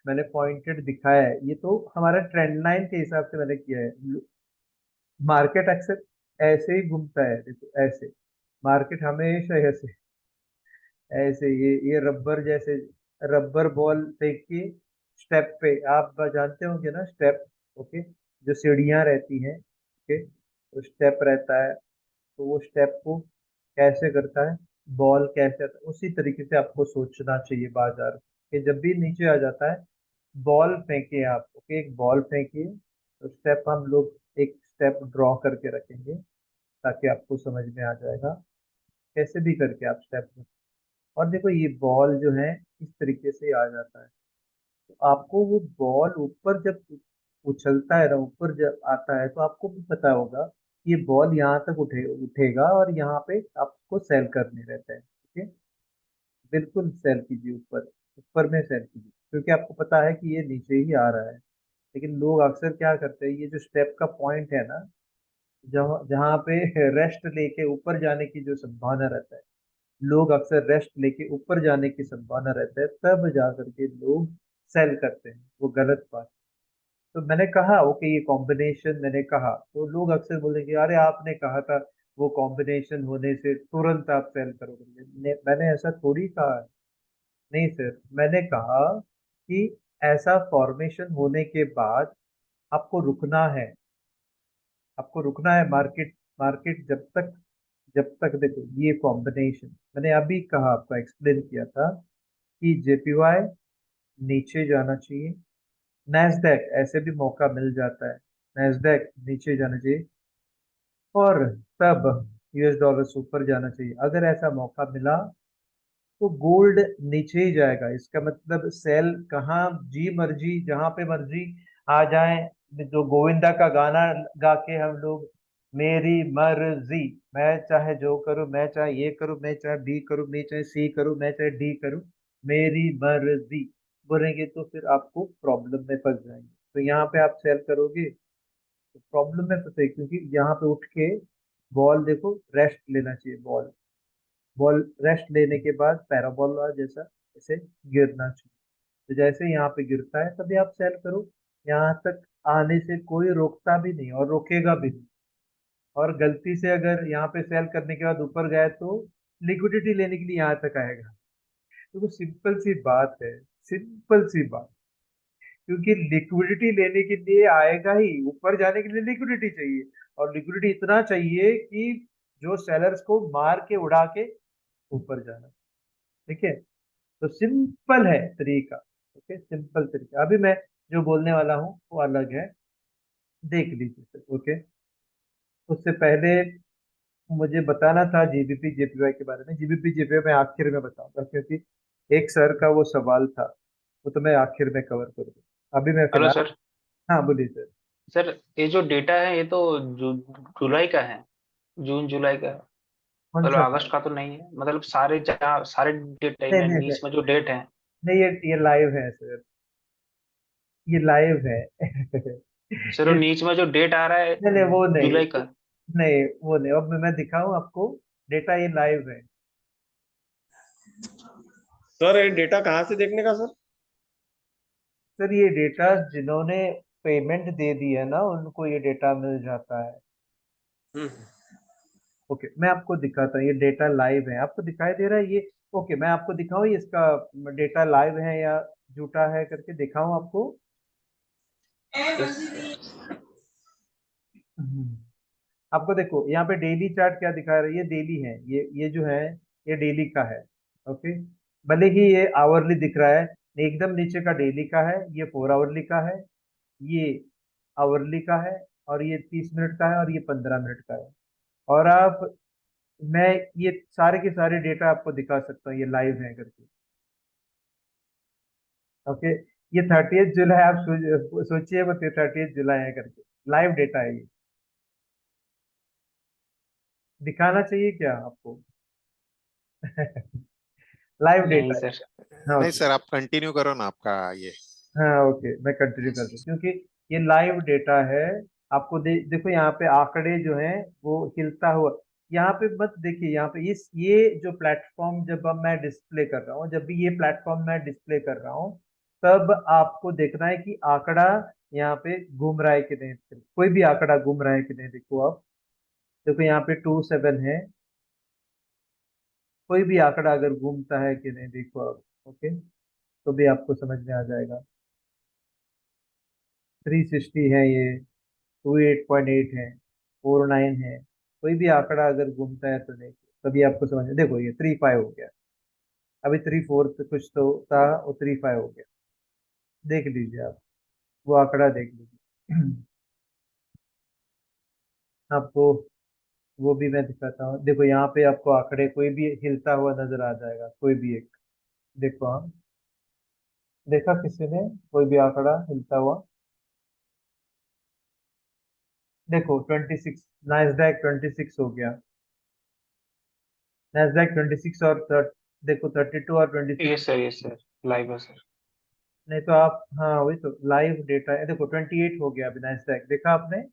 B: मैंने पॉइंटेड दिखाया है, ये तो हमारा ट्रेंड लाइन के हिसाब से मैंने किया है। मार्केट अक्सर ऐसे ही घूमता है, देखो ऐसे, मार्केट हमेशा ऐसे, ऐसे ये रबर जैसे, रबर बॉल फेंक के स्टेप पे, आप जानते होंगे ना स्टेप। ओके, जो सीढ़ियां रहती हैं, ओके, तो स्टेप रहता है, तो वो स्टेप को कैसे करता है, बॉल कैसे आता है, उसी तरीके से आपको सोचना चाहिए बाजार कि जब भी नीचे आ जाता है, बॉल फेंके आप। ओके, एक बॉल फेंकिए, तो स्टेप हम लोग एक स्टेप ड्रॉ करके रखेंगे, ताकि आपको समझ में आ जाएगा कैसे भी करके आप स्टेप। और देखो, ये बॉल जो है इस तरीके से आ जाता है, तो आपको वो बॉल ऊपर जब उछलता है ना, ऊपर जब आता है, तो आपको भी पता होगा कि ये बॉल यहाँ तक उठेगा और यहाँ पे आपको सेल करने रहता है। ठीक है, बिल्कुल सेल कीजिए ऊपर, ऊपर में सेल कीजिए, क्योंकि आपको पता है कि ये नीचे ही आ रहा है। लेकिन लोग अक्सर क्या करते हैं, ये जो स्टेप का पॉइंट है ना, जहाँ जहाँ पे रेस्ट लेके ऊपर जाने की जो संभावना रहता है, लोग अक्सर रेस्ट लेके ऊपर जाने की संभावना रहता है, तब जा करके लोग सेल करते हैं, वो गलत बात। तो मैंने कहा ओके, ये कॉम्बिनेशन मैंने कहा, तो लोग अक्सर बोलेंगे अरे आपने कहा था वो कॉम्बिनेशन होने से तुरंत आप सेल करोगे। मैंने ऐसा थोड़ी कहा है। नहीं सर, मैंने कहा कि ऐसा फॉर्मेशन होने के बाद आपको रुकना है, आपको रुकना है। मार्केट मार्केट जब तक देखो, ये कॉम्बिनेशन मैंने अभी कहा, आपको एक्सप्लेन किया था कि जेपीवाई नीचे जाना चाहिए, नैस्डैक ऐसे भी मौका मिल जाता है, नैस्डैक नीचे जाना चाहिए, और तब यूएस डॉलर ऊपर जाना चाहिए। अगर ऐसा मौका मिला तो गोल्ड नीचे ही जाएगा। इसका मतलब सेल कहाँ जी मर्जी, जहां पे मर्जी आ जाए। जो गोविंदा का गाना गा के हम लोग, मेरी मर्जी, मैं चाहे जो करूं, मैं चाहे ये करूं, मैं चाहे बी करूं, मैं चाहे सी करूं, मैं चाहे डी करूं, मेरी मर्जी बोलेंगे, तो फिर आपको प्रॉब्लम में फंस जाएंगे। तो यहाँ पे आप सेल करोगे तो प्रॉब्लम में फंसे, क्योंकि यहाँ पे उठ के बॉल देखो, रेस्ट लेना चाहिए। बॉल बॉल रेस्ट लेने के बाद पैराबोला जैसा ऐसे गिरना चाहिए। तो जैसे यहाँ पे गिरता है तभी आप सेल करो। यहाँ तक आने से कोई रोकता भी नहीं और रोकेगा भी नहीं। और गलती से अगर यहाँ पे सेल करने के बाद ऊपर गए, तो लिक्विडिटी लेने के लिए यहाँ तक आएगा। तो वो सिंपल सी बात है, सिंपल सी बात। क्योंकि लिक्विडिटी लेने के लिए आएगा ही, ऊपर जाने के लिए लिक्विडिटी चाहिए, और लिक्विडिटी इतना चाहिए कि जो सेलर्स को मार के उड़ा के ऊपर जाना। ठीक है, तो सिंपल है तरीका। ओके, सिंपल तरीका। अभी मैं जो बोलने वाला हूँ वो अलग है, देख लीजिए सर। ओके, उससे पहले मुझे बताना था जीबीपी जेपीवाई के बारे में। जीबीपी जेपीवाई मैं आखिर में बताऊंगा, क्योंकि एक सर का वो सवाल था, वो तो मैं आखिर में कवर करूंगा। अभी मैं
D: हेलो
B: फिलहाल,
D: सर।
B: हाँ बोलिए सर।
D: सर, ये जो डेटा है ये तो जुलाई का है, जून जुलाई का है।
B: कौन
D: मतलब
B: सा था?
D: अगस्त का तो नहीं है, मतलब सारे जहाँ सारे डेट
B: नहीं
D: में
B: नहीं
D: नीच
B: सर,
D: में जो डेट है।
B: नहीं, ये लाइव है सर, ये लाइव है।
D: सर, वो
B: ये
D: नीच में जो डेट आ रहा है
B: नहीं नहीं, वो नहीं,
D: जुलाई का।
B: नहीं वो नहीं। अब मैं दिखाऊं आपको डेटा, ये लाइव है।
F: सर ये डेटा कहाँ से देखने का सर?
B: सर ये डेटा जिन्होंने पेमेंट दे दी है ना, उनको ये डेटा मिल जाता है।
F: हम्म।
B: ओके, मैं आपको दिखाता हूँ, ये डेटा लाइव है, आपको दिखाई दे रहा है ये? ओके, मैं आपको दिखाऊँ ये इसका डेटा लाइव है या झूठा है करके दिखाऊँ आपको? हम्म। आपको देखो यहाँ पे डेली चार्ट क्या दिखा रहा है, ये डेली है, ये जो है ये डेली का है। ओके, भले ही ये आवरली दिख रहा है, एकदम नीचे का डेली का है, ये 4 आवरली का है, ये आवरली का है, और ये 30 मिनट का है, और ये 15 मिनट का है। और आप, मैं ये सारे के सारे डेटा आपको दिखा सकता हूँ, ये लाइव है करके। ओके, ये 30 जुलाई, आप सोचिए वो 30 जुलाई है करके, लाइव डेटा है ये। दिखाना चाहिए क्या आपको? लाइव
D: नहीं
B: डेटा है।
D: सर।
B: हाँ
C: नहीं
B: ओके।
C: सर, आप कंटिन्यू करो ना आपका ये।
B: हाँ ओके, मैं कंटिन्यू कर दूं क्योंकि ये लाइव डेटा है। आपको देखो यहाँ पे आंकड़े जो हैं वो हिलता हुआ, यहाँ पे मत देखिए, यहाँ पे इस ये जो प्लेटफॉर्म जब अब मैं डिस्प्ले कर रहा हूँ, जब भी ये प्लेटफॉर्म मैं डिस्प्ले कर रहा हूँ, तब आपको देखना है कि आंकड़ा यहाँ पे घूम रहा है कि नहीं, कोई भी आंकड़ा घूम रहा है कि नहीं। देखो आप, देखो यहाँ पे 27 है, कोई भी आंकड़ा अगर घूमता है कि नहीं देखो आप। ओके, तो भी आपको समझ में आ जाएगा। 360 है ये, 28.8 है, 49 है, कोई भी आंकड़ा अगर घूमता है तो देखो, तभी आपको समझ में। देखो ये 35 हो गया, अभी 34 पे कुछ तो था, वो 35 हो गया। देख लीजिए आप, वो आंकड़ा देख लीजिए। आपको वो भी मैं दिखाता हूँ, देखो यहाँ पे आपको आंकड़े कोई भी हिलता हुआ नजर आ जाएगा, कोई भी एक। देखो हाँ, देखा किसी ने कोई भी आंकड़ा हिलता हुआ? देखो 26, नाइस्डैक 26 हो गया, नाइस्डैक 26 और देखो 32 और 26।
D: ये सर लाइव है सर।
B: नहीं तो आप, हाँ वही तो लाइव डेटा है, देखो 28 हो गया अभी नैस्डैक, देखा आपने?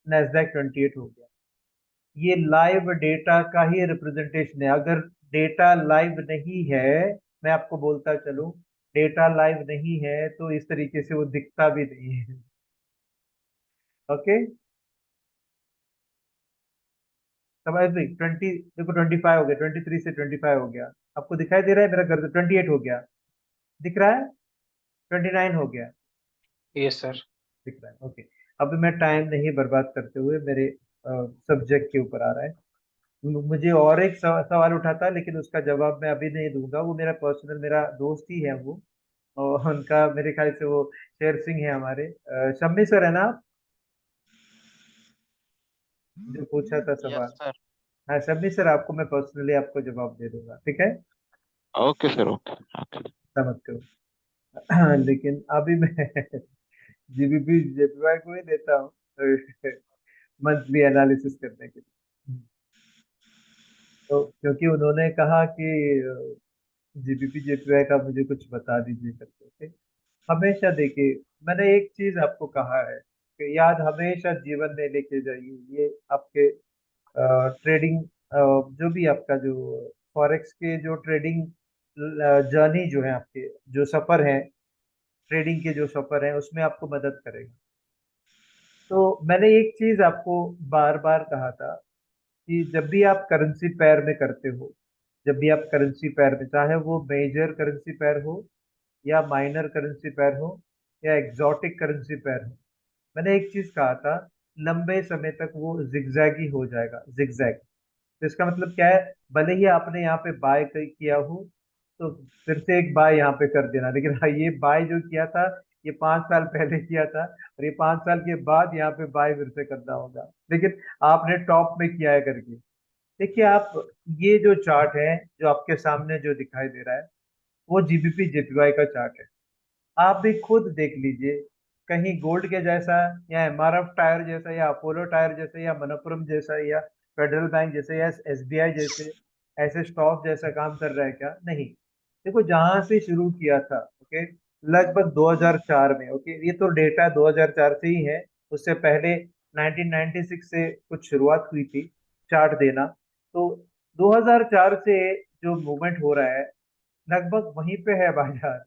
B: नैस्डैक 28 हो गया। ये लाइव डेटा का ही रिप्रेजेंटेशन है। अगर डेटा लाइव नहीं है, मैं आपको बोलता चलूं, डेटा लाइव नहीं है तो इस तरीके से वो दिखता भी नहीं है। ओके, तब ऐसे 20, देखो 25 हो गया, 23 से 25 हो गया, आपको दिखाई दे रहा है मेरा घर? 28 हो गया, दिख रहा है? 29 हो गया,
D: ये सर।
B: दिख रहा है। ओके, अब मैं टाइम नहीं बर्बाद करते हुए मेरे सब्जेक्ट के ऊपर आ रहा है। मुझे और एक सवाल उठाता है, लेकिन उसका जवाब मैं अभी नहीं दूंगा, वो मेरा पर्सनल, मेरा दोस्त ही है वो, और उनका मेरे ख्याल से वो शेर सिंह है हमारे, शम्मी सर है ना आप, जो पूछा था
G: यस
B: सवाल?
G: सर।
B: हाँ शम्मी सर, आपको मैं पर्सनली आपको जवाब दे दूंगा, ठीक है?
G: Okay sir, okay okay.
B: समझ करो। लेकिन अभी मैं जीबीपी जेपीवाई को ही देता हूँ मंथली एनालिसिस करने के लिए। तो क्योंकि उन्होंने कहा कि जीबीपी जेपीवाई का मुझे कुछ बता दीजिए करके। ओके, हमेशा देखिए, मैंने एक चीज आपको कहा है कि याद हमेशा जीवन में लेके जाइए, ये आपके ट्रेडिंग, जो भी आपका जो फॉरेक्स के जो ट्रेडिंग जर्नी जो है, आपके जो सफर है, ट्रेडिंग के जो सफर है, उसमें आपको मदद करेगा। तो मैंने एक चीज आपको बार बार कहा था कि जब भी आप करेंसी पेयर में करते हो, जब भी आप करेंसी पेयर में, चाहे वो मेजर करेंसी पेयर हो या माइनर करेंसी पेयर हो या एग्जॉटिक करेंसी पेयर हो, मैंने एक चीज कहा था, लंबे समय तक वो जिगजैग ही हो जाएगा, जिगजैग। तो इसका मतलब क्या है? भले ही आपने यहाँ पे बाय किया हो, तो फिर से एक बाय यहाँ पे कर देना, लेकिन हाँ, ये बाय जो किया था, ये 5 साल पहले किया था, और ये 5 साल के बाद यहाँ पे बाय फिर से करना होगा, लेकिन आपने टॉप में किया है करके। देखिए आप, ये जो चार्ट है जो आपके सामने जो दिखाई दे रहा है, वो जीबीपी जेपीवाई का चार्ट है। आप भी खुद देख लीजिए, कहीं गोल्ड के जैसा, या एमआरएफ टायर जैसा, या अपोलो टायर जैसे, या मनप्पुरम जैसा, या फेडरल बैंक जैसे, या एसबीआई जैसे, ऐसे स्टॉक जैसा काम कर रहा है क्या? नहीं। देखो जहां से शुरू किया था, ओके, लगभग 2004 में, ओके, ये तो डेटा 2004 से ही है, उससे पहले 1996 से कुछ शुरुआत हुई थी चार्ट देना। तो 2004 से जो मूवमेंट हो रहा है लगभग वहीं पे है बाजार।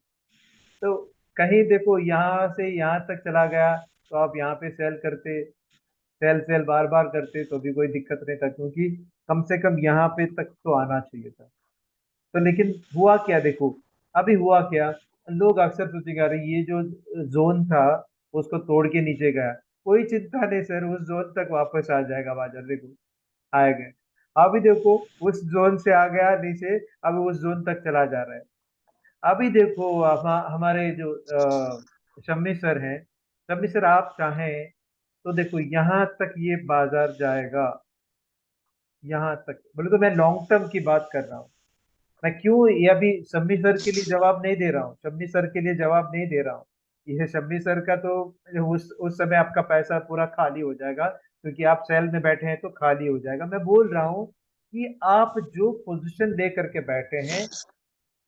B: तो कहीं देखो यहाँ से यहाँ तक चला गया तो आप यहाँ पे सेल करते, सेल सेल बार बार करते तो भी कोई दिक्कत नहीं था, क्योंकि कम से कम यहाँ पे तक तो आना चाहिए था। तो लेकिन हुआ क्या देखो, अभी हुआ क्या, लोग अक्सर सोचेंगे अरे ये जो जोन था उसको तोड़ के नीचे गया, कोई चिंता नहीं सर, उस जोन तक वापस आ जाएगा बाजार, देखो आएगा। अभी देखो उस जोन से आ गया नीचे, अभी उस जोन तक चला जा रहा है। अभी देखो हमारे जो शम्मी सर हैं, शम्मी सर आप चाहें तो देखो यहाँ तक ये बाजार जाएगा, यहाँ तक बोले तो मैं लॉन्ग टर्म की बात कर रहा हूँ। मैं क्यों ये अभी शम्मी सर के लिए जवाब नहीं दे रहा हूँ, शम्मी सर के लिए जवाब नहीं दे रहा हूँ। ये शम्मी सर का तो उस समय आपका पैसा पूरा खाली हो जाएगा, क्योंकि आप सेल में बैठे हैं तो खाली हो जाएगा। मैं बोल रहा हूँ कि आप जो पोजीशन लेकर के बैठे हैं,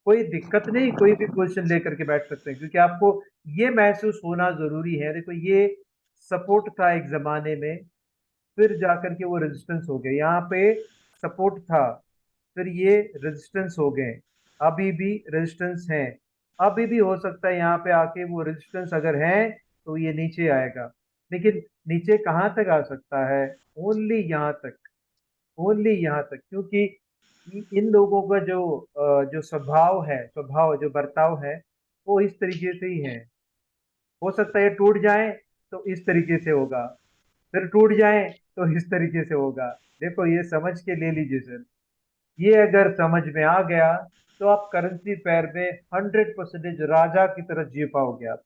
B: कोई दिक्कत नहीं, कोई भी पोजीशन लेकर के बैठ सकते हैं, क्योंकि आपको ये महसूस होना जरूरी है। देखो ये सपोर्ट था एक जमाने में, फिर जाकर के वो रेजिस्टेंस हो गया, यहाँ पे सपोर्ट था, फिर ये रेजिस्टेंस हो गए, अभी भी रेजिस्टेंस है। अभी भी हो सकता है यहाँ पे आके वो रेजिस्टेंस अगर है तो ये नीचे आएगा, लेकिन नीचे कहाँ तक आ सकता है, ओनली यहाँ तक, ओनली यहाँ तक। क्योंकि इन लोगों का जो स्वभाव है, स्वभाव जो बर्ताव है वो इस तरीके से ही है। हो सकता है ये टूट जाए तो इस तरीके से होगा, फिर टूट जाए तो इस तरीके से होगा। देखो ये समझ के ले लीजिए सर, ये अगर समझ में आ गया तो आप करेंसी पेयर में 100% राजा की तरह जी पाओगे आप,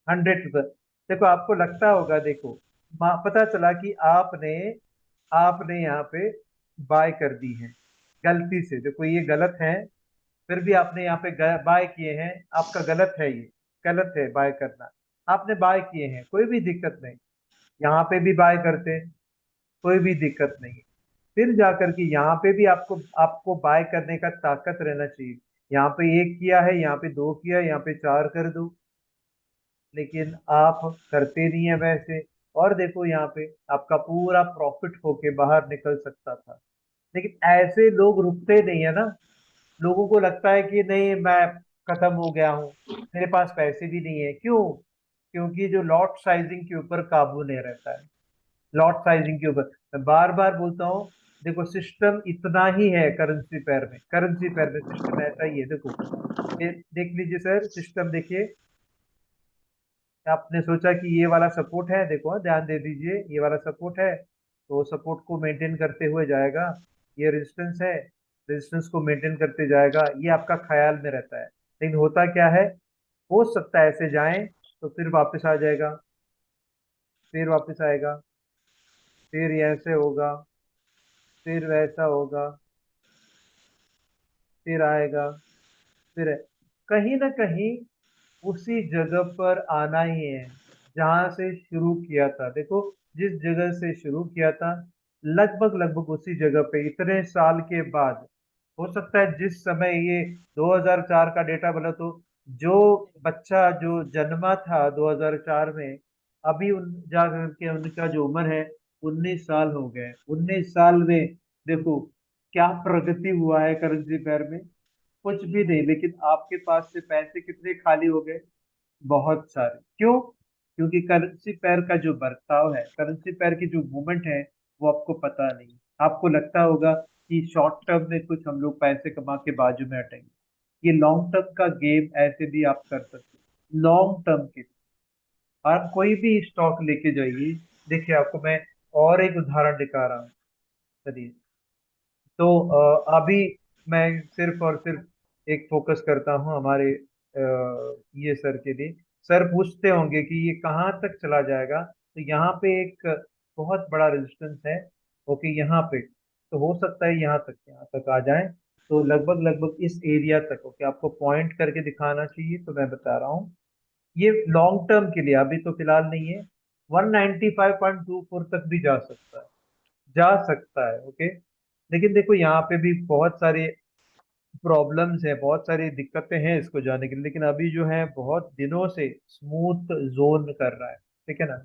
B: 100%। देखो आपको लगता होगा, देखो पता चला कि आपने आपने यहाँ पे बाय कर दी है गलती से, देखो ये गलत है, फिर भी आपने यहाँ पे बाय किए हैं, आपका गलत है, ये गलत है बाय करना, आपने बाय किए हैं, कोई भी दिक्कत नहीं, यहाँ पे भी बाय करते हैं, कोई भी दिक्कत नहीं। फिर जाकर के यहाँ पे भी आपको आपको बाय करने का ताकत रहना चाहिए। यहाँ पे एक किया है, यहाँ पे दो किया, यहाँ पे चार कर दो, लेकिन आप करते नहीं है वैसे। और देखो यहाँ पे आपका पूरा प्रॉफिट होके बाहर निकल सकता था, लेकिन ऐसे लोग रुकते नहीं है ना। लोगों को लगता है कि नहीं मैं खत्म हो गया हूँ, मेरे पास पैसे भी नहीं है, क्यों? क्योंकि जो लॉट साइजिंग के ऊपर काबू नहीं रहता है, लॉट साइजिंग के ऊपर। मैं बार बार बोलता हूँ, देखो सिस्टम इतना ही है करेंसी पेयर में, करेंसी पेयर में सिस्टम ऐसा ही है। देखो ये देख लीजिए सर, सिस्टम देखिए, आपने सोचा कि ये वाला सपोर्ट है, देखो ध्यान दे दीजिए, ये वाला सपोर्ट है तो सपोर्ट को मेंटेन करते हुए जाएगा, ये रेजिस्टेंस है, रेजिस्टेंस को मेंटेन करते जाएगा, ये आपका ख्याल में रहता है। लेकिन होता क्या है, हो सकता है ऐसे जाएं तो फिर वापस आ जाएगा, फिर वापस आएगा, फिर ये ऐसे होगा, फिर वैसा होगा, फिर आएगा, फिर कहीं ना कहीं उसी जगह पर आना ही है जहां से शुरू किया था। देखो जिस जगह से शुरू किया था, लगभग लगभग उसी जगह पे इतने साल के बाद, हो सकता है जिस समय ये 2004 का डेटा बोला तो जो बच्चा जो जन्मा था 2004 में, अभी उन जा करके उनका जो उम्र है 19 साल हो गए, 19 साल में देखो क्या प्रगति हुआ है करेंसी पेयर में, कुछ भी नहीं। लेकिन आपके पास से पैसे कितने खाली हो गए, बहुत सारे। क्यों? क्योंकि करेंसी पेयर का जो बर्ताव है, करेंसी पेयर की जो मूवमेंट है वो आपको पता नहीं। आपको लगता होगा कि शॉर्ट टर्म में कुछ हम लोग पैसे कमा के बाजू में हटेंगे, ये लॉन्ग टर्म का गेम ऐसे भी आप कर सकते हैं, लॉन्ग टर्म के। आप कोई भी स्टॉक लेके जाइए, देखिए आपको मैं और एक उदाहरण दिखा रहा हूँ। चलिए, तो अभी मैं सिर्फ और सिर्फ एक फोकस करता हूँ हमारे ये सर के लिए। सर पूछते होंगे कि ये कहाँ तक चला जाएगा, तो यहाँ पे एक बहुत बड़ा रेजिस्टेंस है, ओके यहाँ पे, तो हो सकता है यहाँ तक आ जाए, तो लगभग लगभग इस एरिया तक, ओके आपको पॉइंट करके दिखाना चाहिए तो मैं बता रहा हूँ। ये लॉन्ग टर्म के लिए, अभी तो फिलहाल नहीं है, 195.24 तक भी जा सकता है, जा सकता है, ओके। लेकिन देखो यहाँ पे भी बहुत सारे प्रॉब्लम्स है, बहुत सारी दिक्कतें हैं इसको जाने के लिए, लेकिन अभी जो है बहुत दिनों से स्मूथ जोन कर रहा है, ठीक है ना।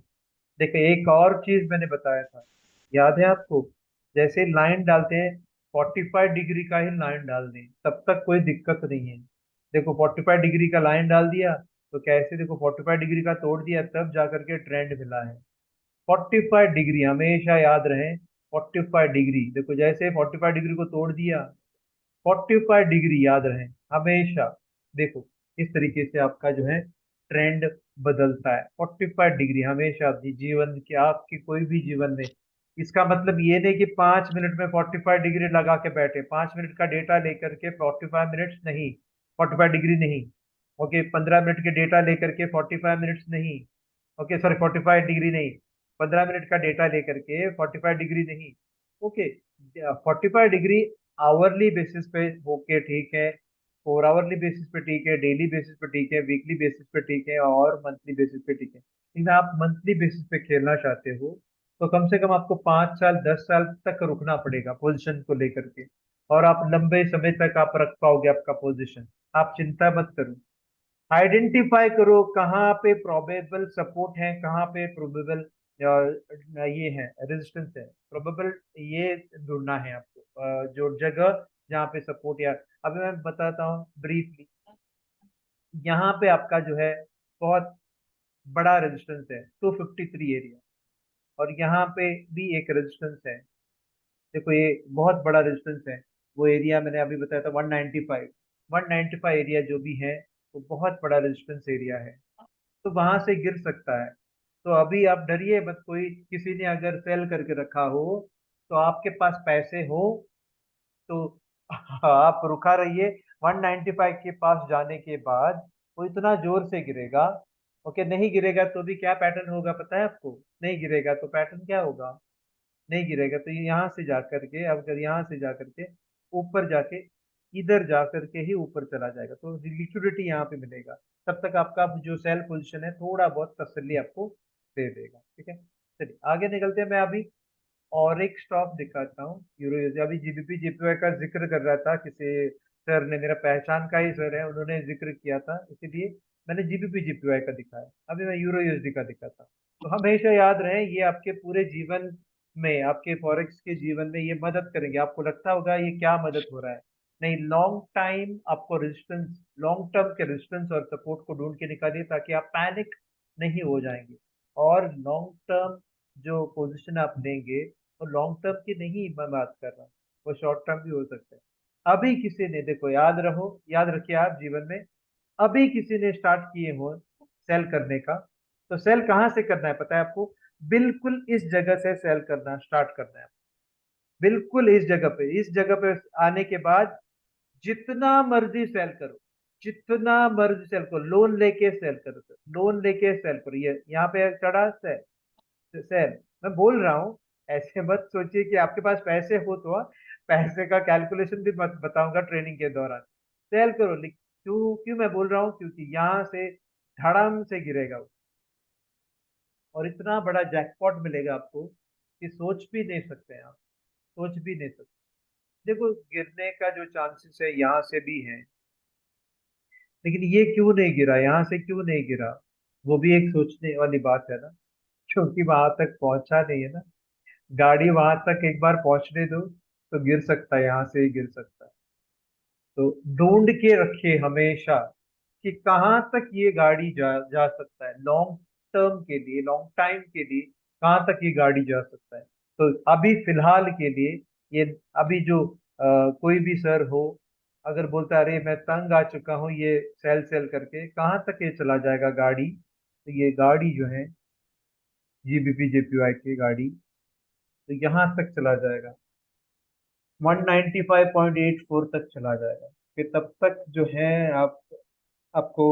B: देखिए एक और चीज मैंने बताया था, याद है आपको, जैसे लाइन डालते हैं 45 डिग्री का ही लाइन डाल दें, तब तक कोई दिक्कत नहीं है। देखो 45 डिग्री का लाइन डाल दिया तो कैसे, देखो 45 डिग्री का तोड़ दिया तब जाकर के ट्रेंड मिला है। 45 डिग्री हमेशा याद रहे, 45 डिग्री, देखो जैसे 45 डिग्री को तोड़ दिया, 45 डिग्री याद रहे हमेशा। देखो इस तरीके से आपका जो है ट्रेंड बदलता है, 45 डिग्री हमेशा अपनी जीवन के, आपके कोई भी जीवन में। इसका मतलब ये नहीं कि 5 मिनट में 45 डिग्री लगा के बैठे, 5 मिनट का डेटा लेकर के 45 मिनट्स नहीं, 45 डिग्री नहीं। ओके, 15 मिनट के डेटा लेकर के 45 मिनट्स नहीं। ओके सॉरी, 45 डिग्री नहीं, 15 मिनट का डेटा लेकर के 45 डिग्री नहीं। ओके, 45 डिग्री आवरली बेसिस पे ओके ठीक है, 4 आवरली बेसिस पे ठीक है, डेली बेसिस पे ठीक है, वीकली बेसिस पे ठीक है, और मंथली बेसिस पे ठीक है। लेकिन आप मंथली बेसिस पे खेलना चाहते हो तो कम से कम आपको 5 साल 10 साल तक रुकना पड़ेगा पोजीशन को लेकर के, और आप लंबे समय तक आप रख पाओगे आपका पोजीशन। आप चिंता मत करो, आइडेंटिफाई करो कहाँ पे प्रोबेबल सपोर्ट है, कहाँ पे प्रोबेबल ये है रेजिस्टेंस है, प्रोबेबल ये ढूंढना है आपको, जो जगह जहाँ पे सपोर्ट, या अभी मैं बताता हूँ ब्रीफली। यहाँ पे आपका जो है बहुत बड़ा रेजिस्टेंस है 253 एरिया, और यहाँ पे भी एक रेजिस्टेंस है। देखो ये बहुत बड़ा रेजिस्टेंस है, वो एरिया मैंने अभी बताया था 195, 195 एरिया जो भी है वो बहुत बड़ा रेजिस्टेंस एरिया है, तो वहां से गिर सकता है। तो अभी आप डरिए मत, कोई किसी ने अगर सेल करके रखा हो तो आपके पास पैसे हो तो आप रुका रहिए। 195 के पास जाने के बाद वो इतना जोर से गिरेगा। ओके, नहीं गिरेगा तो भी क्या पैटर्न होगा पता है आपको, नहीं गिरेगा तो पैटर्न क्या होगा, नहीं गिरेगा तो ये यहाँ से जाकर के, अब अगर यहाँ से जाकर के ऊपर जाके इधर जाकर के ही ऊपर चला जाएगा तो लिक्विडिटी यहाँ पे मिलेगा। तब तक आपका जो सेल पोजीशन है थोड़ा बहुत तसल्ली आपको दे देगा। ठीक है, चलिए आगे निकलते हैं। मैं अभी और एक स्टॉक दिखाता हूँ यूरो यूएसडी। अभी जीबीपी जेपीवाई का जिक्र कर रहा था किसी सर ने, मेरा पहचान का ही सर है, उन्होंने जिक्र किया था इसीलिए मैंने जीबीपी जेपीवाई का दिखाया। अभी मैं यूरो यूएसडी का दिखाता हूँ। तो हमेशा याद रहे ये आपके पूरे जीवन में, आपके फॉरेक्स के जीवन में ये मदद करेंगे। आपको लगता होगा ये क्या मदद हो रहा है, नहीं, लॉन्ग टाइम आपको रेजिस्टेंस, लॉन्ग टर्म के रेजिस्टेंस और सपोर्ट को ढूंढ के निकालिए ताकि आप पैनिक नहीं हो जाएंगे। और लॉन्ग टर्म जो पोजीशन आप लेंगे तो लॉन्ग टर्म की नहीं मैं बात कर रहा हूँ, वो शॉर्ट टर्म भी हो सकता है। अभी किसी ने, देखो याद रहो, याद रखिए आप जीवन में, अभी किसी ने स्टार्ट किए हो सेल करने का, तो सेल कहाँ से करना है पता है आपको, बिल्कुल इस जगह से सेल करना स्टार्ट करना है। बिल्कुल इस जगह पे, इस जगह पे आने के बाद जितना मर्जी सेल करो, जितना मर्जी सेल करो, लोन लेके सेल करो, लोन लेके सेल करो। ये यहाँ पे चढ़ा सेल, सेल मैं बोल रहा हूँ, ऐसे मत सोचिए कि आपके पास पैसे हो तो पैसे का कैलकुलेशन भी मत बताऊंगा ट्रेनिंग के दौरान। सेल करो, क्यों क्यों मैं बोल रहा हूँ, क्योंकि यहाँ से धड़ाम से गिरेगा वो, और इतना बड़ा जैकपॉट मिलेगा आपको कि सोच भी नहीं सकते आप, सोच भी नहीं सकते। देखो गिरने का जो चांसेस है यहाँ से भी है, लेकिन ये क्यों नहीं गिरा, यहाँ से क्यों नहीं गिरा, वो भी एक सोचने वाली बात है ना, क्योंकि वहां तक पहुंचा नहीं है ना। गाड़ी वहां तक एक बार पहुंचने दो तो गिर सकता है, यहाँ से ही गिर सकता है। तो ढूंढ के रखिए हमेशा कि कहाँ तक ये गाड़ी जा सकता है, लॉन्ग टर्म के लिए, लॉन्ग टाइम के लिए कहाँ तक ये गाड़ी जा सकता है। तो अभी फिलहाल के लिए ये, अभी जो कोई भी सर हो अगर बोलता है अरे मैं तंग आ चुका हूँ ये सेल सेल करके, कहाँ तक ये चला जाएगा गाड़ी, तो ये गाड़ी जो है जीबीपी जेपीवाई की गाड़ी, तो यहाँ तक चला जाएगा, 195.84 तक चला जाएगा। फिर तब तक जो है आपको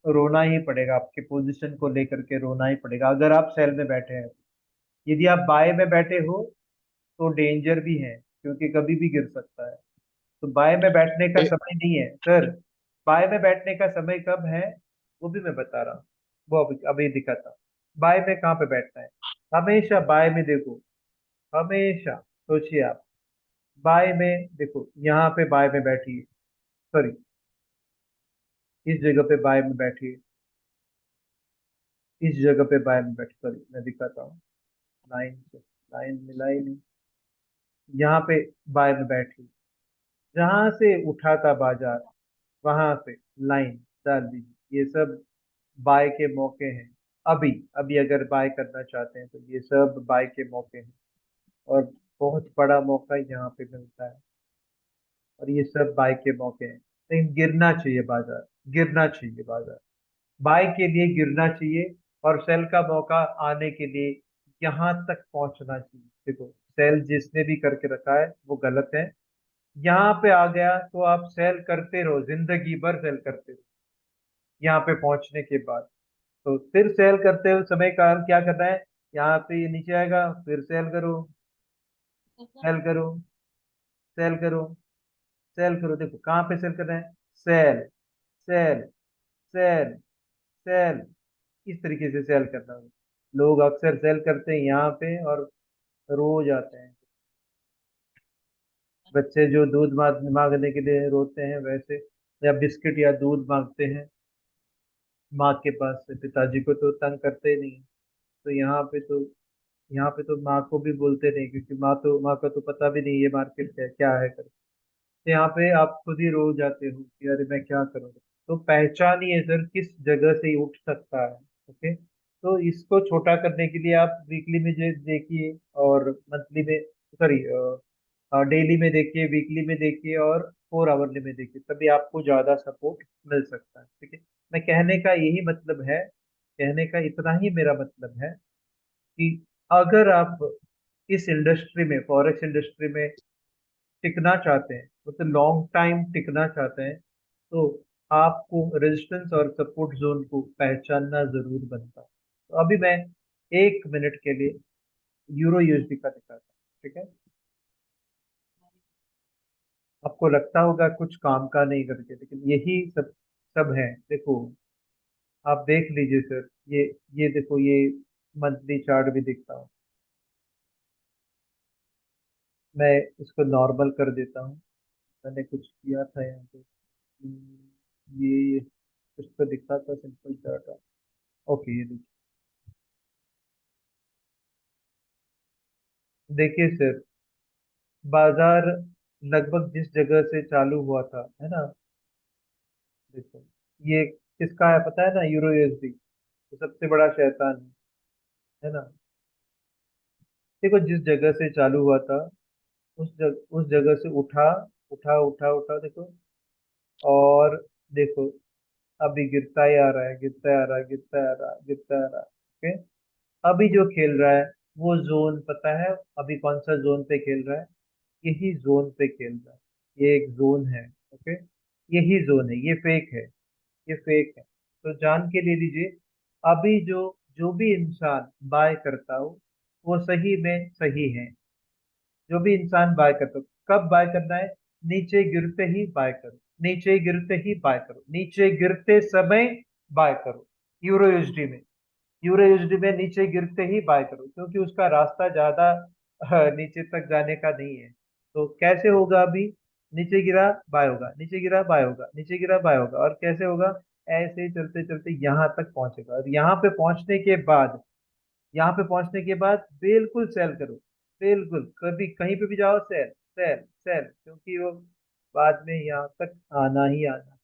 B: रोना ही पड़ेगा, आपके पोजीशन को लेकर के रोना ही पड़ेगा अगर आप सेल में बैठे हैं। यदि आप बाय में बैठे हो तो डेंजर भी है, क्योंकि कभी भी गिर सकता है। तो बाय में बैठने का समय नहीं है सर, बाय में बैठने का समय कब है वो भी मैं बता रहा हूँ, वो अभी अभी दिखाता। बाय में कहाँ पे बैठना है, हमेशा बाय में देखो, हमेशा सोचिए आप, बाय में देखो, यहाँ पे बाय में बैठिए, सॉरी इस जगह पे बाय में बैठिए, इस जगह पे बाय में बैठ, सॉरी मैं दिखाता हूँ, लाइन से लाइन मिला ही नहीं, यहाँ पे बाय में बैठ ली, जहां से उठा था बाजार वहां पे लाइन डाल दीजिए। ये सब बाय के मौके हैं। अभी अभी अगर बाय करना चाहते हैं तो ये सब बाय के मौके हैं, और बहुत बड़ा मौका यहाँ पे मिलता है, और ये सब बाय के मौके हैं। लेकिन गिरना चाहिए बाजार, गिरना चाहिए बाजार, बाय के लिए गिरना चाहिए, और सेल का मौका आने के लिए यहाँ तक पहुंचना चाहिए। देखो, सेल जिसने भी करके रखा है वो गलत है। यहाँ पे आ गया तो आप सेल करते रहो, जिंदगी भर सेल करते रहो। यहाँ पे पहुंचने के बाद तो फिर सेल करते हुए समय का क्या करना है, यहाँ पे ये नीचे आएगा, फिर सेल करो, सेल करो, सेल करो, सेल करो। देखो कहाँ पे सेल करना है, सेल, सेल, सेल, सेल, इस तरीके से सेल करना है। लोग अक्सर सेल करते हैं यहाँ पे और रो जाते हैं। बच्चे जो दूध मांगने के लिए रोते हैं वैसे, या बिस्किट या दूध मांगते हैं माँ के पास से, पिताजी को तो तंग करते ही नहीं। तो यहाँ पे तो माँ को भी बोलते नहीं, क्योंकि माँ को तो पता भी नहीं ये मार्केट क्या है कर। तो यहाँ पे आप खुद ही रो जाते हो कि अरे मैं क्या करूँ। तो पहचानिए सर किस जगह से ये उठ सकता है। ओके, तो इसको छोटा करने के लिए आप वीकली में देखिए, और मंथली में, सॉरी, डेली में देखिए, वीकली में देखिए, और 4 आवरली में देखिए, तभी आपको ज्यादा सपोर्ट मिल सकता है। ठीक है, मैं कहने का यही मतलब है, कहने का इतना ही मेरा मतलब है कि अगर आप इस इंडस्ट्री में, फॉरेक्स इंडस्ट्री में टिकना चाहते हैं, मतलब लॉन्ग टाइम टिकना चाहते हैं, तो आपको रेजिस्टेंस और सपोर्ट जोन को पहचानना जरूर बनता है। तो अभी मैं 1 मिनट के लिए यूरो यूएसडी का दिखाता हूँ। ठीक है, आपको लगता होगा कुछ काम का नहीं करके, लेकिन यही सब सब है। देखो, आप देख लीजिए सर, ये देखो, ये मंथली चार्ट भी दिखता हूँ। मैं इसको नॉर्मल कर देता हूँ। मैंने कुछ किया था यहाँ पे। ये कुछ तो दिखा था, सिंपल चार्ट। ओके, ये देखिए सर, बाजार लगभग जिस जगह से चालू हुआ था, है ना, देखो, ये किसका है पता है ना, यूरो यूएसडी, तो सबसे बड़ा शैतान है ना। देखो, जिस जगह से चालू हुआ था उस जगह से उठा, उठा उठा उठा, देखो, और देखो, अभी गिरता ही आ रहा है, गिरता आ रहा है, गिरता आ रहा है, गिरता आ रहा है। ओके, अभी जो खेल रहा है वो जोन पता है, अभी कौन सा जोन पे खेल रहा है, यही जोन पे खेल रहा है। ये एक जोन है। ओके, यही जोन है, ये फेक है, ये फेक है। तो जान के ले लीजिए, अभी जो जो भी इंसान बाय करता हो वो सही में सही है। जो भी इंसान बाय करता हो, कब बाय करना है, नीचे गिरते ही बाय करो, नीचे गिरते ही बाय करो, नीचे गिरते समय बाय करो। यूरो यूएसडी में, यूरो यूएसडी में नीचे गिरते ही बाय करो, क्योंकि उसका रास्ता ज्यादा नीचे तक जाने का नहीं है। तो कैसे होगा, अभी नीचे गिरा बाय होगा, नीचे गिरा बाय होगा, नीचे गिरा बाय होगा, और कैसे होगा, ऐसे ही चलते चलते यहाँ तक पहुंचेगा। और यहाँ पे पहुंचने के बाद, यहाँ पे पहुंचने के बाद बिल्कुल सेल करो, बिल्कुल, कभी कहीं पे भी जाओ, सेल, सेल, सेल, क्योंकि वो बाद में यहाँ तक आना ही आना।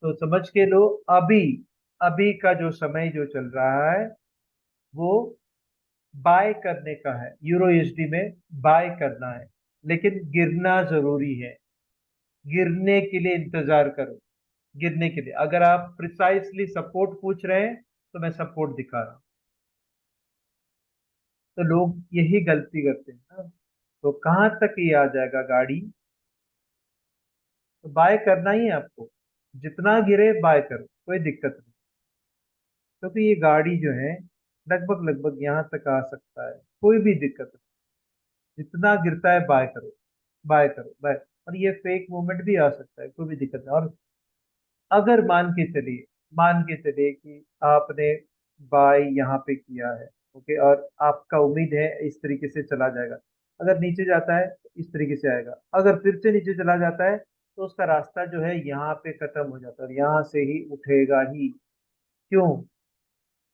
B: तो समझ के लो, अभी अभी का जो समय जो चल रहा है वो बाय करने का है, यूरो यूएसडी में बाय करना है। लेकिन गिरना जरूरी है, गिरने के लिए इंतजार करो। गिरने के लिए, अगर आप प्रिसाइसली सपोर्ट पूछ रहे हैं तो मैं सपोर्ट दिखा रहा हूँ। तो लोग यही गलती करते हैं ना। तो कहाँ तक ये आ जाएगा गाड़ी, तो बाय करना ही है आपको। जितना गिरे बाय करो, कोई दिक्कत नहीं। क्योंकि ये गाड़ी जो है लगभग लगभग यहाँ तक आ सकता है, कोई भी दिक्कत नहीं। जितना गिरता है बाय करो, बाय करो, बाय। और ये फेक मूवमेंट भी आ सकता है, कोई भी दिक्कत नहीं। और अगर मान के चलिए कि आपने बाय यहाँ पे किया है, ओके, और आपका उम्मीद है इस तरीके से चला जाएगा। अगर नीचे जाता है तो इस तरीके से आएगा, अगर फिर से नीचे चला जाता है तो उसका रास्ता जो है यहाँ पे खत्म हो जाता है, और यहाँ से ही उठेगा ही। क्यों,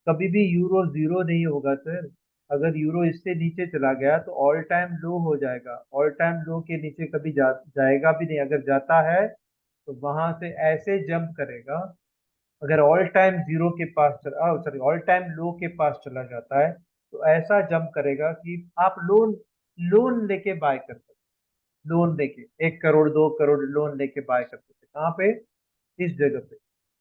B: कभी भी यूरो जीरो नहीं होगा सर। अगर यूरो इससे नीचे चला गया तो ऑल टाइम लो हो जाएगा, ऑल टाइम लो के नीचे कभी जाएगा भी नहीं। अगर जाता है तो वहां से ऐसे जंप करेगा। अगर ऑल टाइम जीरो के पास सॉरी ऑल टाइम लो के पास चला जाता है तो ऐसा जंप करेगा कि आप लोन लोन लेके बाय कर सकते, लोन लेके 1 करोड़ 2 करोड़ लोन लेके बाय कर सकते। कहाँ पे? इस जगह पे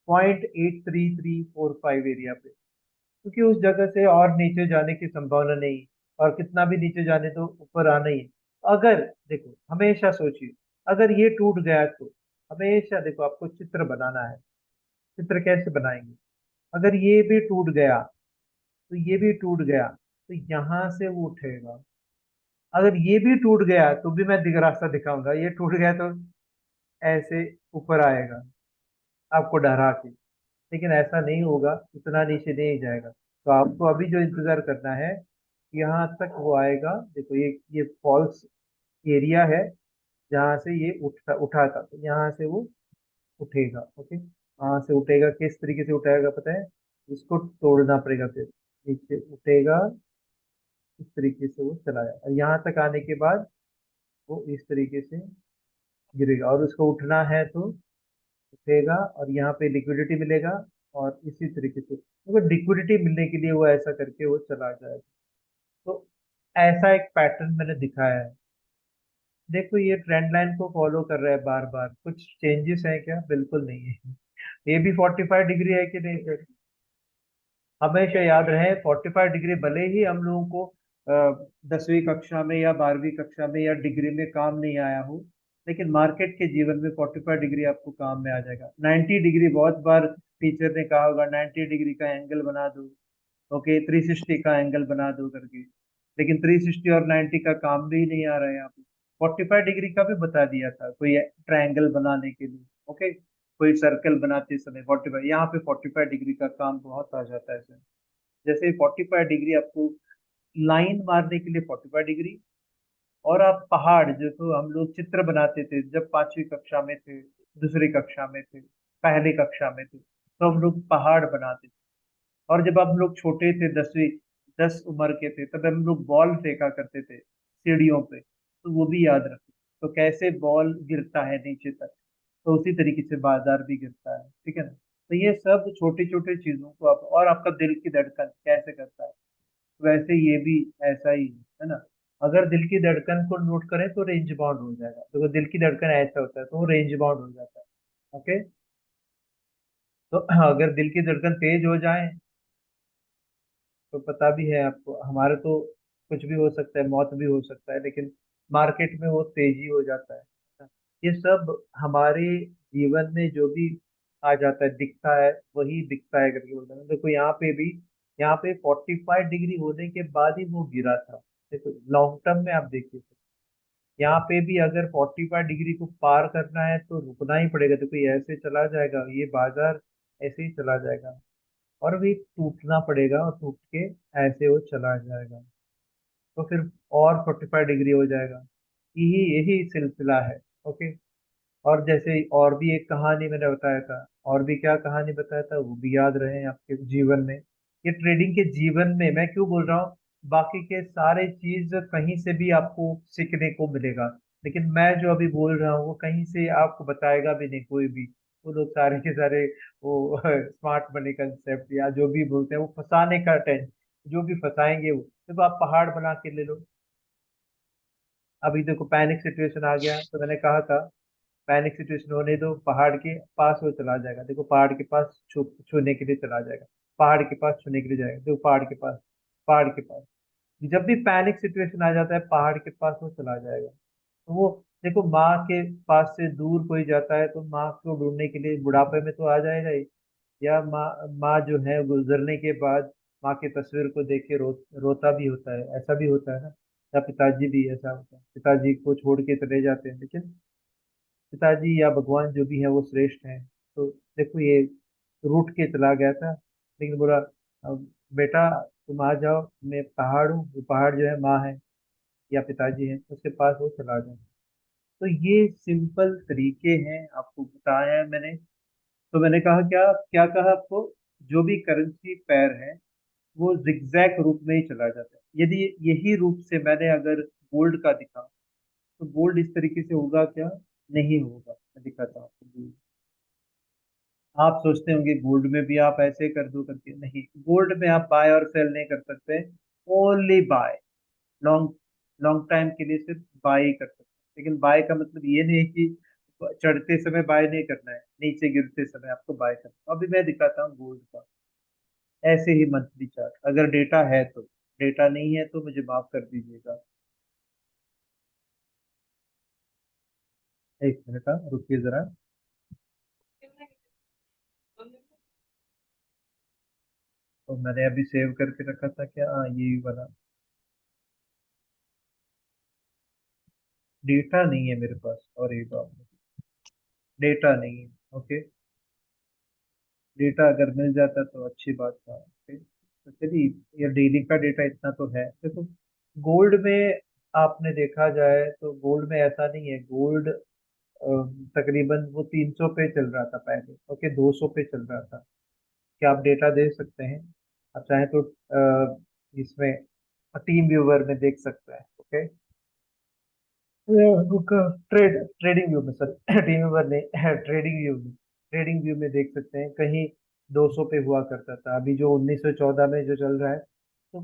B: 0.83345 एरिया पे, क्योंकि उस जगह से और नीचे जाने की संभावना नहीं, और कितना भी नीचे जाने तो ऊपर आना ही है। अगर देखो हमेशा सोचिए, अगर ये टूट गया तो हमेशा देखो आपको चित्र बनाना है। चित्र कैसे बनाएंगे? अगर ये भी टूट गया तो ये भी टूट गया तो यहां से वो उठेगा। अगर ये भी टूट गया तो भी मैं रास्ता दिखाऊंगा, ये टूट गया तो ऐसे ऊपर आएगा आपको डरा के। लेकिन ऐसा नहीं होगा, इतना नीचे नहीं जाएगा। तो आपको अभी जो इंतजार करना है, यहाँ तक वो आएगा। देखो ये फॉल्स एरिया है जहाँ से ये उठा था, तो यहाँ से वो उठेगा। ओके, वहां से उठेगा। किस तरीके से उठाएगा पता है? इसको तोड़ना पड़ेगा, फिर नीचे उठेगा, इस तरीके से वो चला जाएगा। और यहाँ तक आने के बाद वो इस तरीके से गिरेगा, और उसको उठना है तो उठेगा और यहाँ पे लिक्विडिटी मिलेगा। और इसी तरीके से देखो लिक्विडिटी मिलने के लिए वो ऐसा करके वो चला जाएगा। तो ऐसा एक पैटर्न मैंने दिखाया है। देखो ये ट्रेंड लाइन को फॉलो कर रहा है बार बार। कुछ चेंजेस है क्या? बिल्कुल नहीं है। ये भी 45 डिग्री है कि नहीं सर? हमेशा याद रहे 45 डिग्री भले ही हम लोगों को 10वीं कक्षा में या 12वीं कक्षा में या डिग्री में काम नहीं आया हो, लेकिन मार्केट के जीवन में 45 डिग्री आपको काम में आ जाएगा। 90 डिग्री बहुत बार टीचर ने कहा होगा 90 डिग्री का एंगल बना दो, ओके 360 का एंगल बना दो करके, लेकिन 360 और 90 का काम भी नहीं आ रहा है यहाँ पे। 45 डिग्री का भी बता दिया था कोई ट्रायंगल बनाने के लिए, ओके कोई सर्कल बनाते समय 45, यहाँ पे 45 डिग्री का काम बहुत आ जाता है सर। जैसे 45 डिग्री आपको लाइन मारने के लिए 45 डिग्री। और आप पहाड़, जो तो हम लोग चित्र बनाते थे जब 5वीं कक्षा में थे, दूसरी कक्षा में थे, पहली कक्षा में थे, तो हम लोग पहाड़ बनाते थे। और जब हम लोग छोटे थे 10 उम्र के थे, तब हम लोग बॉल फेंका करते थे सीढ़ियों पे, तो वो भी याद रखें। तो कैसे बॉल गिरता है नीचे तक, तो उसी तरीके से बाजार भी गिरता है, ठीक है ना? तो ये सब छोटी छोटी चीजों को आप, और आपका दिल की धड़कन कैसे करता है, वैसे ये भी ऐसा ही है ना। अगर दिल की धड़कन को नोट करें तो रेंज बाउंड हो जाएगा। तो दिल की धड़कन ऐसा होता है तो वो रेंज बाउंड हो जाता है। ओके, तो अगर दिल की धड़कन तेज हो जाए तो पता भी है आपको, हमारे तो कुछ भी हो सकता है, मौत भी हो सकता है, लेकिन मार्केट में वो तेजी हो जाता है। ये सब हमारे जीवन में जो भी आ जाता है, दिखता है वही दिखता है करके बोलते हैं। देखो यहाँ पे भी, यहाँ पे 45 डिग्री होने के बाद ही वो गिरा था। देखो लॉन्ग टर्म में आप देखिए, यहाँ पे भी अगर 45 डिग्री को पार करना है तो रुकना ही पड़ेगा। देखो ये ऐसे चला जाएगा, ये बाजार ऐसे ही चला जाएगा, और भी टूटना पड़ेगा, और टूट के ऐसे वो चला जाएगा। तो फिर और 45 डिग्री हो जाएगा। यही यही सिलसिला है। ओके, और जैसे और भी एक कहानी मैंने बताया था, और भी क्या कहानी बताया था वो भी याद रहे आपके जीवन में। ये ट्रेडिंग के जीवन में मैं क्यों बोल रहा हूँ, बाकी के सारे चीज कहीं से भी आपको सीखने को मिलेगा, लेकिन मैं जो अभी बोल रहा हूँ वो कहीं से आपको बताएगा भी नहीं कोई भी। वो लोग सारे के सारे वो स्मार्ट मनी कंसेप्ट या जो भी बोलते हैं वो फंसाने का टेंस, जो भी फंसाएंगे वो। देखो आप पहाड़ बना के ले लो, अभी देखो पैनिक सिचुएशन आ गया तो मैंने कहा था पैनिक सिचुएशन होने दो, पहाड़ के पास वो चला जाएगा। देखो पहाड़ के पास छूने के लिए चला जाएगा, पहाड़ के पास छूने के लिए जाएगा। देखो पहाड़ के पास, पहाड़ के पास, जब भी पैनिक सिचुएशन आ जाता है पहाड़ के पास वो चला जाएगा। तो वो देखो माँ के पास से दूर कोई जाता है तो माँ को ढूंढने के लिए बुढ़ापे में तो आ जाएगा ही। या माँ माँ जो है गुजरने के बाद माँ की तस्वीर को देख के रोता भी होता है, ऐसा भी होता है ना। या पिताजी भी ऐसा होता है, पिताजी को छोड़ के चले जाते हैं, लेकिन पिताजी या भगवान जो भी है वो श्रेष्ठ है। तो देखो ये रूठ के चला गया था, लेकिन बोला "अब बेटा तुम आ जाओ, मैं पहाड़ हूँ, वो पहाड़ जो है माँ है या पिताजी है, उसके पास वो चला जाए।" तो ये सिंपल तरीके हैं, आपको बताया है मैंने। तो मैंने कहा क्या क्या कहा आपको, जो भी करेंसी पेयर है वो जिगजैग रूप में ही चला जाता है। यदि यही रूप से मैंने अगर गोल्ड का दिखा, तो गोल्ड इस तरीके से होगा क्या? नहीं होगा। मैं दिखाता हूँ आपको। आप सोचते होंगे गोल्ड में भी आप ऐसे कर दो करके, नहीं, गोल्ड में आप बाय और सेल नहीं कर सकते, only by. Long long time के लिए सिर्फ बाय ही कर सकते हैं। लेकिन बाय का मतलब ये नहीं कि चढ़ते समय बाय नहीं करना है, नीचे गिरते समय आपको बाय करना है। अभी मैं दिखाता हूँ गोल्ड का ऐसे ही मंथली चार्ट, अगर डेटा है तो। डेटा नहीं है तो मुझे माफ कर दीजिएगा। एक मिनट, रुकिए जरा। तो मैंने अभी सेव करके रखा था क्या? हाँ, ये वाला डेटा नहीं है मेरे पास, और ये बात, डेटा नहीं है। ओके, डेटा अगर मिल जाता तो अच्छी बात था। ओके, तो चलिए, ये डेली का डेटा इतना तो है। देखो, गोल्ड में आपने देखा जाए तो गोल्ड में ऐसा नहीं है। गोल्ड तकरीबन वो 300 पे चल रहा था पहले, ओके, 200 पे चल रहा था। क्या आप डेटा देख सकते हैं? आप चाहें तो इसमें टीम व्यूवर में देख सकते हैं। ओके, ट्रेडिंग व्यू में, सर टीम व्यूवर नहीं ट्रेडिंग व्यू में, ट्रेडिंग व्यू में देख सकते हैं। कहीं 200 पे हुआ करता था, अभी जो 1914 में जो चल रहा है, तो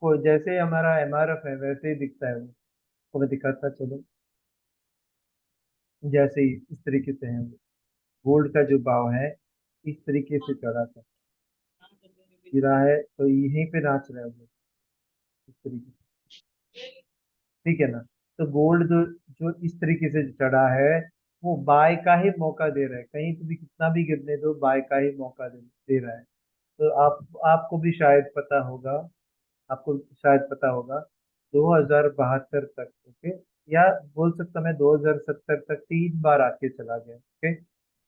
B: वो जैसे हमारा एमआरएफ है वैसे ही दिखता है वो। तो मैं दिखाता चलो, जैसे ही इस तरीके से है वो। गोल्ड का जो भाव है इस तरीके से चढ़ा था, गिरा है तो यहीं पे नाच रहा है वो, इस तरीके से। ठीक है ना? तो गोल्ड जो जो इस तरीके से चढ़ा है, वो बाय का ही मौका दे रहा है। कहीं पे भी कितना भी गिरने दो, बाय का ही मौका दे रहा है। तो आपको भी शायद पता होगा, आपको शायद पता होगा 2072 तक, ओके, या बोल सकता मैं 2070 तक 3 बार आके चला गया। ओके,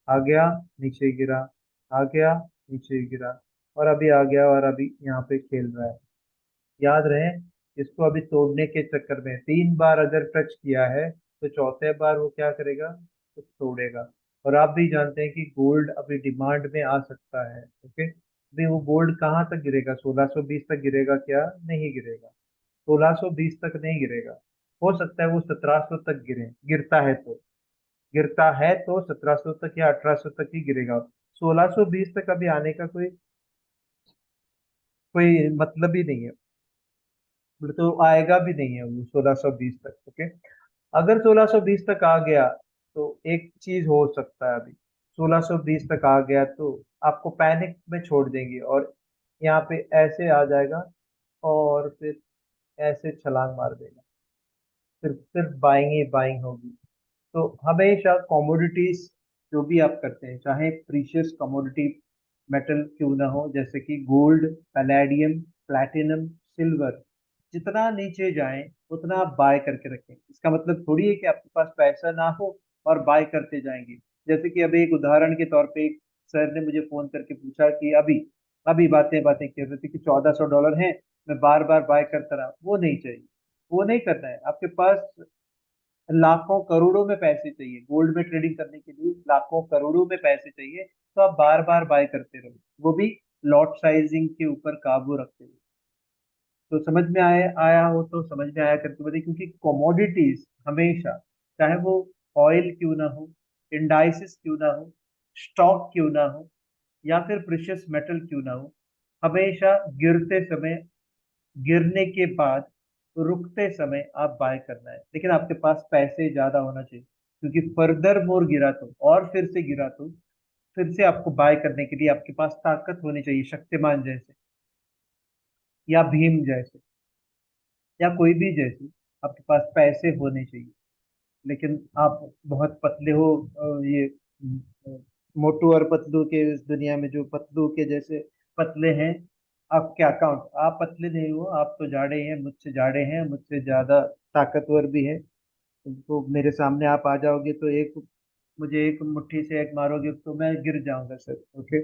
B: आ गया, नीचे गिरा, आ गया, नीचे गिरा, और अभी आ गया, और अभी यहाँ पे खेल रहा है। याद रहे, इसको अभी तोड़ने के चक्कर में 3 बार अगर टच किया है, तो चौथे बार वो क्या करेगा? तो तोड़ेगा। और आप भी जानते हैं कि गोल्ड अभी डिमांड में आ सकता है। ओके, अभी वो गोल्ड कहाँ तक गिरेगा? 1620 तक गिरेगा क्या? नहीं गिरेगा। 1620 तक नहीं गिरेगा। हो सकता है वो 1700 तक गिरे, गिरता है तो 1700 तक या 1800 तक ही गिरेगा। 1620 तक अभी आने का कोई कोई मतलब ही नहीं है। तो आएगा भी नहीं है वो 1620 तक। ओके, अगर 1620 तक आ गया तो एक चीज हो सकता है। अभी 1620 तक आ गया तो आपको पैनिक में छोड़ देंगे, और यहाँ पे ऐसे आ जाएगा, और फिर ऐसे छलांग मार देगा। सिर्फ सिर्फ बाइंग ही बाइंग होगी। तो हमेशा कमोडिटीज जो भी आप करते हैं, चाहे प्रीशियस कमोडिटी मेटल क्यों ना हो, जैसे कि गोल्ड, पैलेडियम, प्लैटिनम, सिल्वर, जितना नीचे जाए उतना आप बाय करके रखें। इसका मतलब थोड़ी है कि आपके पास पैसा ना हो और बाय करते जाएंगे। जैसे कि अभी एक उदाहरण के तौर पे एक सर ने मुझे फोन करके पूछा कि अभी अभी बातें बातें कर रहे थे कि $1400 है, मैं बार बार बाय करता रहा। वो नहीं चाहिए, वो नहीं करना है। आपके पास लाखों करोड़ों में पैसे चाहिए गोल्ड में ट्रेडिंग करने के लिए, लाखों करोड़ों में पैसे चाहिए, तो आप बार बार बाय करते रहो, वो भी लॉट साइजिंग के ऊपर काबू रखते हुए। तो समझ में आया आया हो तो समझ में आया करके बताइए, क्योंकि कमोडिटीज हमेशा, चाहे वो ऑयल क्यों ना हो, इंडाइसिस क्यों ना हो, स्टॉक क्यों ना हो, या फिर प्रेशियस मेटल क्यों ना हो, हमेशा गिरते समय, गिरने के बाद रुकते समय आप बाय करना है। लेकिन आपके पास पैसे ज्यादा होना चाहिए, क्योंकि फर्दर मोर गिरा तो, और फिर से गिरा तो, फिर से आपको बाय करने के लिए आपके पास ताकत होनी चाहिए, शक्तिमान जैसे, या भीम जैसे, या कोई भी जैसे आपके पास पैसे होने चाहिए। लेकिन आप बहुत पतले हो, ये मोटू और पतलू के इस दुनिया में, जो पतलू के जैसे पतले हैं, आप क्या अकाउंट, आप पतले नहीं हो, आप तो जाड़े हैं, मुझसे जाड़े हैं, मुझसे ज्यादा ताकतवर भी है। तो मेरे सामने आप आ जाओगे तो एक, मुझे एक मुट्ठी से एक मारोगे तो मैं गिर जाऊंगा सर। ओके,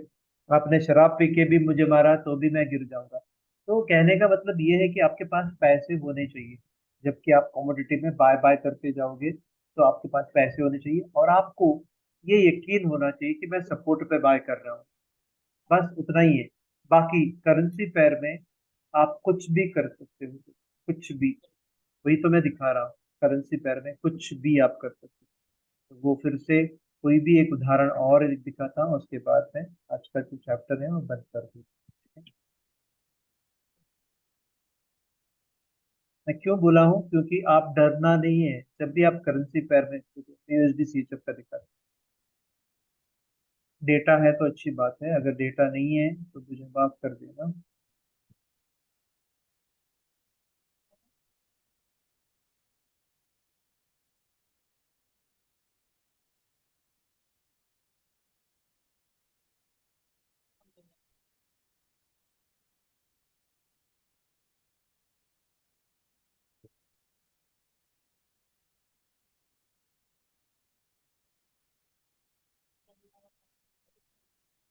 B: आपने शराब पी के भी मुझे मारा तो भी मैं गिर जाऊंगा। तो कहने का मतलब ये है कि आपके पास पैसे होने चाहिए। जबकि आप कमोडिटी में बाय बाय करते जाओगे तो आपके पास पैसे होने चाहिए, और आपको ये यकीन होना चाहिए कि मैं सपोर्ट पे बाय कर रहा हूँ। बस उतना ही है। बाकी करेंसी पेयर में आप कुछ भी कर सकते हो, कुछ भी। वही तो मैं दिखा रहा हूँ, करेंसी पेयर में कुछ भी आप कर सकते हो। तो वो फिर से कोई भी एक उदाहरण और दिखाता हूँ, उसके बाद में आज का जो चैप्टर है वो बंद कर दूँ। मैं क्यों बोला हूँ, क्योंकि आप डरना नहीं है जब भी आप करेंसी पेयर में यूएसडी सीएचएफ का दिखाते। डेटा है तो अच्छी बात है, अगर डेटा नहीं है तो मुझे माफ कर देना।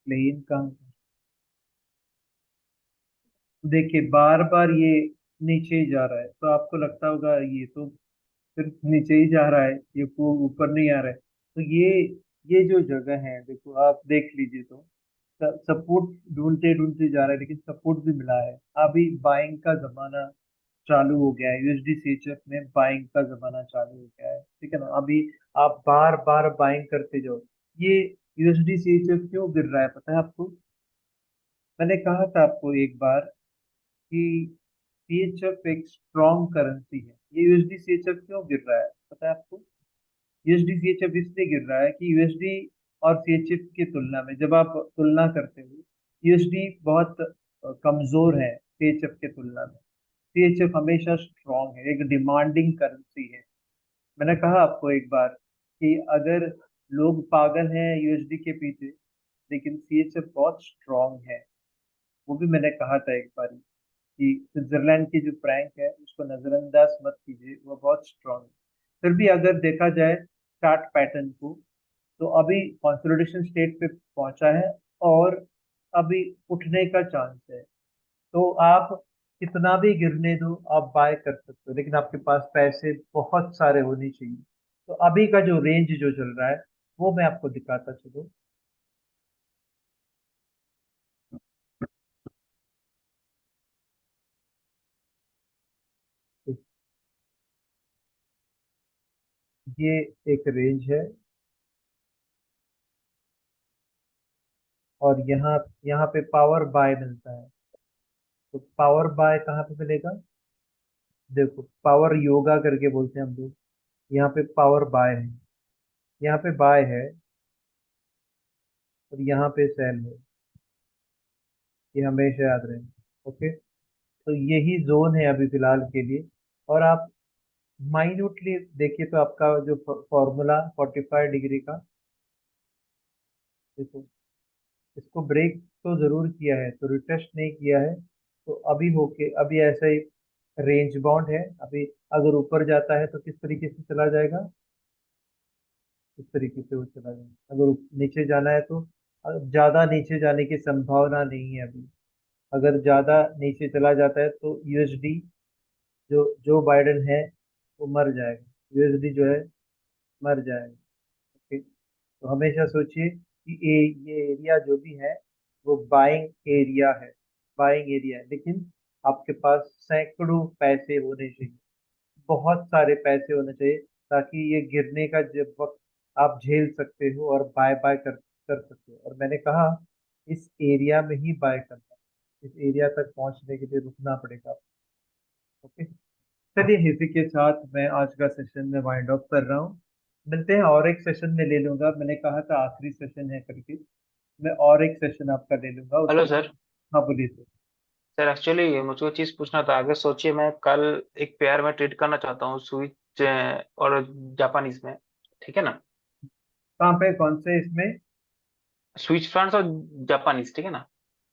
B: प्लेन कहाँ? देखिए बार बार ये नीचे ही जा रहा है, तो आपको लगता होगा ये तो सिर्फ नीचे ही जा रहा है, ये को ऊपर नहीं आ रहा है। तो ये जो जगह है, देखो आप देख लीजिए, तो सपोर्ट ढूंढते ढूंढते जा रहा है, लेकिन सपोर्ट भी मिला है। अभी बाइंग का जमाना चालू हो गया है, यूएसडी सीएचएफ में बाइंग का जमाना चालू हो गया है, ठीक है ना। अभी आप बार बार बाइंग करते जाओ। ये यूएसडी सीएचएफ क्यों गिर रहा है पता है आपको? मैंने कहा था आपको एक बार कि सीएचएफ एक स्ट्रॉन्ग करेंसी है। ये यूएसडी सीएचएफ क्यों गिर रहा है पता है आपको? यूएसडी सीएचएफ इसलिए गिर रहा है कि यूएसडी और सीएचएफ की तुलना में, जब आप तुलना करते हो, यूएसडी बहुत कमजोर है सीएचएफ के तुलना में। सीएचएफ हमेशा स्ट्रॉन्ग है, एक डिमांडिंग करेंसी है। मैंने कहा आपको एक बार कि अगर लोग पागल हैं यूएसडी के पीछे, लेकिन सीएचएफ बहुत स्ट्रॉन्ग है। वो भी मैंने कहा था एक बार कि स्विट्जरलैंड की जो फ्रैंक है उसको नजरअंदाज मत कीजिए, वो बहुत स्ट्रॉन्ग है। फिर भी अगर देखा जाए चार्ट पैटर्न को, तो अभी कंसोलिडेशन स्टेट पे पहुंचा है और अभी उठने का चांस है। तो आप कितना भी गिरने दो, आप बाय कर सकते हो, लेकिन आपके पास पैसे बहुत सारे होने चाहिए। तो अभी का जो रेंज जो चल रहा है वो मैं आपको दिखाता चलूं। ये एक रेंज है, और यहाँ यहाँ पे पावर बाय मिलता है। तो पावर बाय कहाँ पे मिलेगा? देखो पावर योगा करके बोलते हैं हम लोग, यहाँ पे पावर बाय है, यहाँ पे बाय है, और यहाँ पे सेल है। ये हमेशा याद रहे। ओके, तो यही जोन है अभी फिलहाल के लिए। और आप माइन्यूटली देखिए तो आपका जो फॉर्मूला 45 डिग्री का, देखो इसको ब्रेक तो जरूर किया है, तो रिटेस्ट नहीं किया है। तो अभी होके अभी ऐसा ही रेंज बाउंड है। अभी अगर ऊपर जाता है तो किस तरीके से चला जाएगा, इस तरीके से वो चला जाएगा। अगर नीचे जाना है तो ज्यादा नीचे जाने की संभावना नहीं है अभी। अगर ज्यादा नीचे चला जाता है तो यूएसडी, जो बाइडेन है वो मर जाएगा, यूएसडी जो है मर जाएगा। ओके, तो हमेशा सोचिए कि ये एरिया जो भी है वो बाइंग एरिया है, बाइंग एरिया है। लेकिन आपके पास सैकड़ों पैसे होने चाहिए, बहुत सारे पैसे होने चाहिए, ताकि ये गिरने का जब वक्त आप झेल सकते हो और बाय बाय कर सकते हो। और मैंने कहा इस एरिया में ही बाय करना, इस एरिया तक पहुंचने के लिए रुकना पड़ेगा। ओके, चलिए इसी के साथ मैं आज का सेशन में वाइंड अप कर रहा हूँ। मिलते हैं, और एक सेशन में ले लूंगा, मैंने कहा था आखिरी सेशन है करके। मैं और एक सेशन आपका ले लूंगा
D: हेलो
B: उसके।
D: सर।
B: हाँ बोलिए सर।
D: सर एक्चुअली मुझको चीज पूछना था। आगे सोचिए मैं कल एक पेयर में ट्रेड करना चाहता हूँ, स्विच और जापानीज में, ठीक है ना।
B: कहाँ पे, कौन से इसमें?
D: स्विच फ्रांस और जापानीज, ठीक है ना।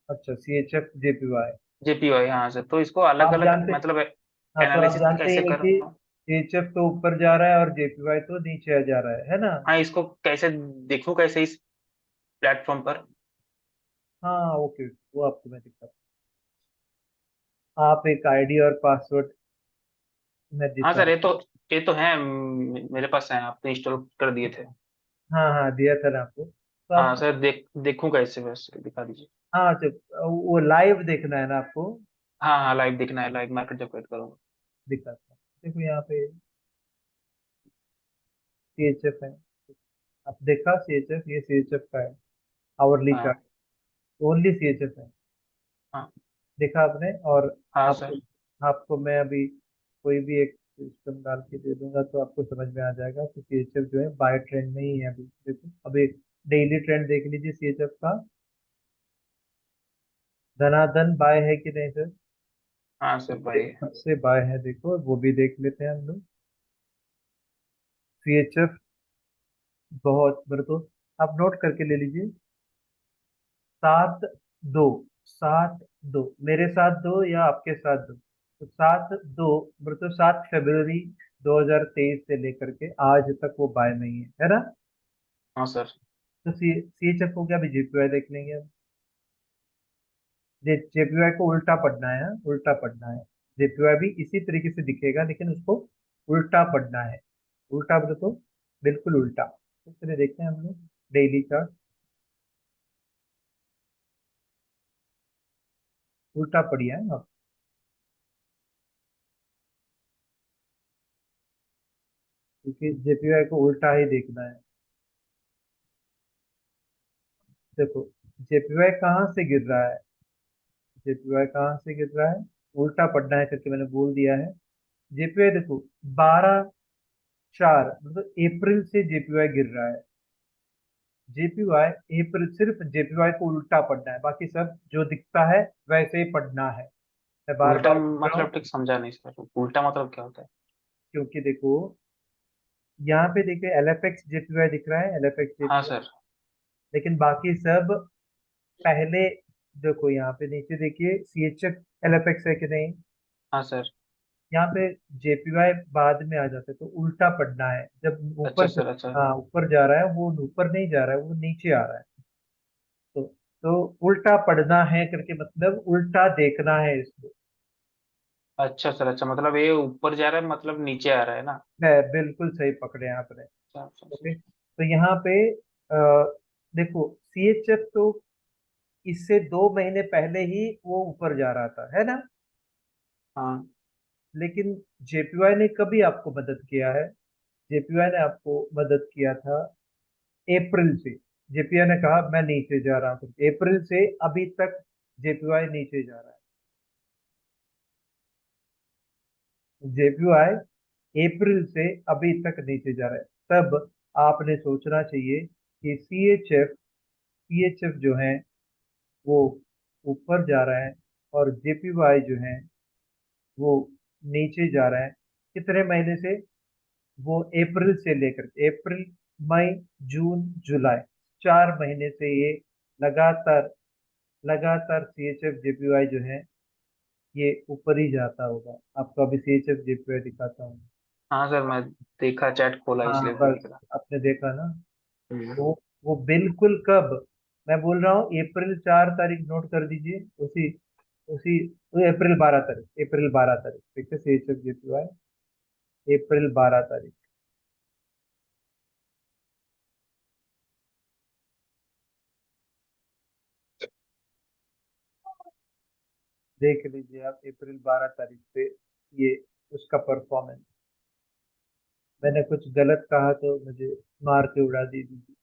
B: अच्छा, CHF JPY।
D: जेपीवाई, हाँ सर। तो इसको अलग
B: आप
D: अलग
B: जानते,
D: मतलब
B: हाँ तो आप
D: एनालिसिस
B: जानते
D: कैसे
B: हैं कि
D: करूँ।
B: CHF तो ऊपर जा रहा है और JPY तो नीचे जा रहा है ना।
D: हाँ, इसको कैसे देखूं, कैसे इस प्लेटफॉर्म पर।
B: हाँ ओके, वो आपको मैं दिखाता हूँ। आप एक आईडी और पासवर्ड मैं
D: हाँ
B: देता
D: सर,
B: हूँ।
D: ये तो है, मेरे पास है, आपने इंस्टॉल कर दिए थे।
B: हाँ हाँ, दिया था ना आपको, तो
D: हाँ
B: आप।
D: सर, देखूं कैसे, वैसे दिखा दीजिए।
B: हाँ, तो वो लाइव देखना है ना आपको?
D: हाँ हाँ लाइव दिखना है, लाइव मार्केट जब वेट करूंगा।
B: दिखाता हूँ। देखो यहाँ पे CHF है, आप देखा CHF, ये CHF का है आवरली चार्ट,
D: हाँ
B: ओनली CHF है,
D: हाँ
B: देखा आपने। और
D: हाँ
B: आपको
D: सर।
B: आपको मैं अभी कोई भी एक सिस्टम डाल के दे दूंगा तो आपको समझ में आ जाएगा कि CHF जो है बाय ट्रेंड में ही है अभी। देखो अभी डेली ट्रेंड देख लीजिए CHF का, धनाधन बाय है कि नहीं सर?
D: हाँ सर भाई।
B: से बाय है, देखो वो भी देख लेते हैं हम लोग। CHF बहुत बड़ा, तो आप नोट करके ले लीजिए, 7-2, 7-2, मेरे साथ दो या आपके साथ दो, तो 7-2, मतलब 7 फरवरी 2023 से लेकर के आज तक वो बाय में ही है ना।
D: हाँ सर।
B: तो CHF हो गया, अभी JPY देख लेंगे हम। JPY को उल्टा पढ़ना है, हाँ, उल्टा पढ़ना है। JPY भी इसी तरीके से दिखेगा लेकिन उसको उल्टा पढ़ना है। उल्टा बोले तो बिल्कुल उल्टा। तो चलिए देखते हैं हम लोग डेली चार्ट, उल्टा पढ़िए आप, क्योंकि JPY को उल्टा ही देखना है। देखो JPY कहाँ से गिर रहा है, JPY कहाँ से गिर रहा है, उल्टा पढ़ना है करके मैंने बोल दिया है। JPY देखो 12/4, मतलब अप्रैल से JPY गिर रहा है। JPY अप्रैल, सिर्फ JPY को उल्टा पढ़ना है, बाकी सब जो दिखता है वैसे ही पढ़ना है। मैं बार
D: उल्टा
B: बार बोल रहा हूँ
D: मतलब ठीक समझा नहीं सर, उल्टा मतलब क्या होता है?
B: क्योंकि देखो यहाँ पे देखिए LFX JPY दिख रहा है, LFX
D: हाँ
B: JPY,
D: सर।
B: लेकिन बाकी सब पहले, देखो यहाँ पे नीचे देखिए CHF LFX है कि नहीं,
D: हाँ सर।
B: यहाँ पे JPY बाद में आ जाता है, तो उल्टा पढ़ना है। जब
D: अच्छा
B: ऊपर,
D: सर अच्छा।
B: हाँ ऊपर जा रहा है वो ऊपर नहीं जा रहा है, वो नीचे आ रहा है। तो तो उल्टा पढ़ना है करके मतलब उल्टा देखना है इसको।
D: अच्छा सर अच्छा, मतलब ये ऊपर जा रहा है मतलब नीचे आ रहा है ना?
B: है, बिल्कुल सही पकड़े आपने।
D: अच्छा अच्छा
B: ओके,
D: सर।
B: तो यहाँ पे देखो CHF तो इससे 2 महीने पहले ही वो ऊपर जा रहा था, है ना।
D: हाँ।
B: लेकिन JPY ने कभी आपको मदद किया है, JPY ने आपको मदद किया था अप्रैल से। JPY ने कहा मैं नीचे जा रहा हूँ, अप्रैल से अभी तक JPY नीचे जा रहा है। JPY अप्रैल से अभी तक नीचे जा रहा है, तब आपने सोचना चाहिए कि CHF जो है वो ऊपर जा रहा है और JPY जो है वो नीचे जा रहा है। कितने महीने से? वो अप्रैल से लेकर अप्रैल, मई, जून, जुलाई, 4 महीने से ये लगातार लगातार CHF JPY जो है ये ऊपर ही जाता होगा। आपको अभी CHF JPY दिखाता हूँ।
D: हाँ सर मैं देखा, चैट खोला
B: हाँ
D: इसलिए
B: बस,
D: दिख रहा।
B: आपने देखा ना।
D: हम्म।
B: वो बिल्कुल कब, मैं बोल रहा हूँ अप्रैल 4 तारीख, नोट कर दीजिए, उसी उसी अप्रैल 12 तारीख, अप्रैल 12 तारीख, ठीक है, CHF JPY अप्रैल 12 तारीख। देख लीजिए आप अप्रैल 12 तारीख पे ये उसका परफॉर्मेंस। मैंने कुछ गलत कहा तो मुझे मार के उड़ा दीजिए।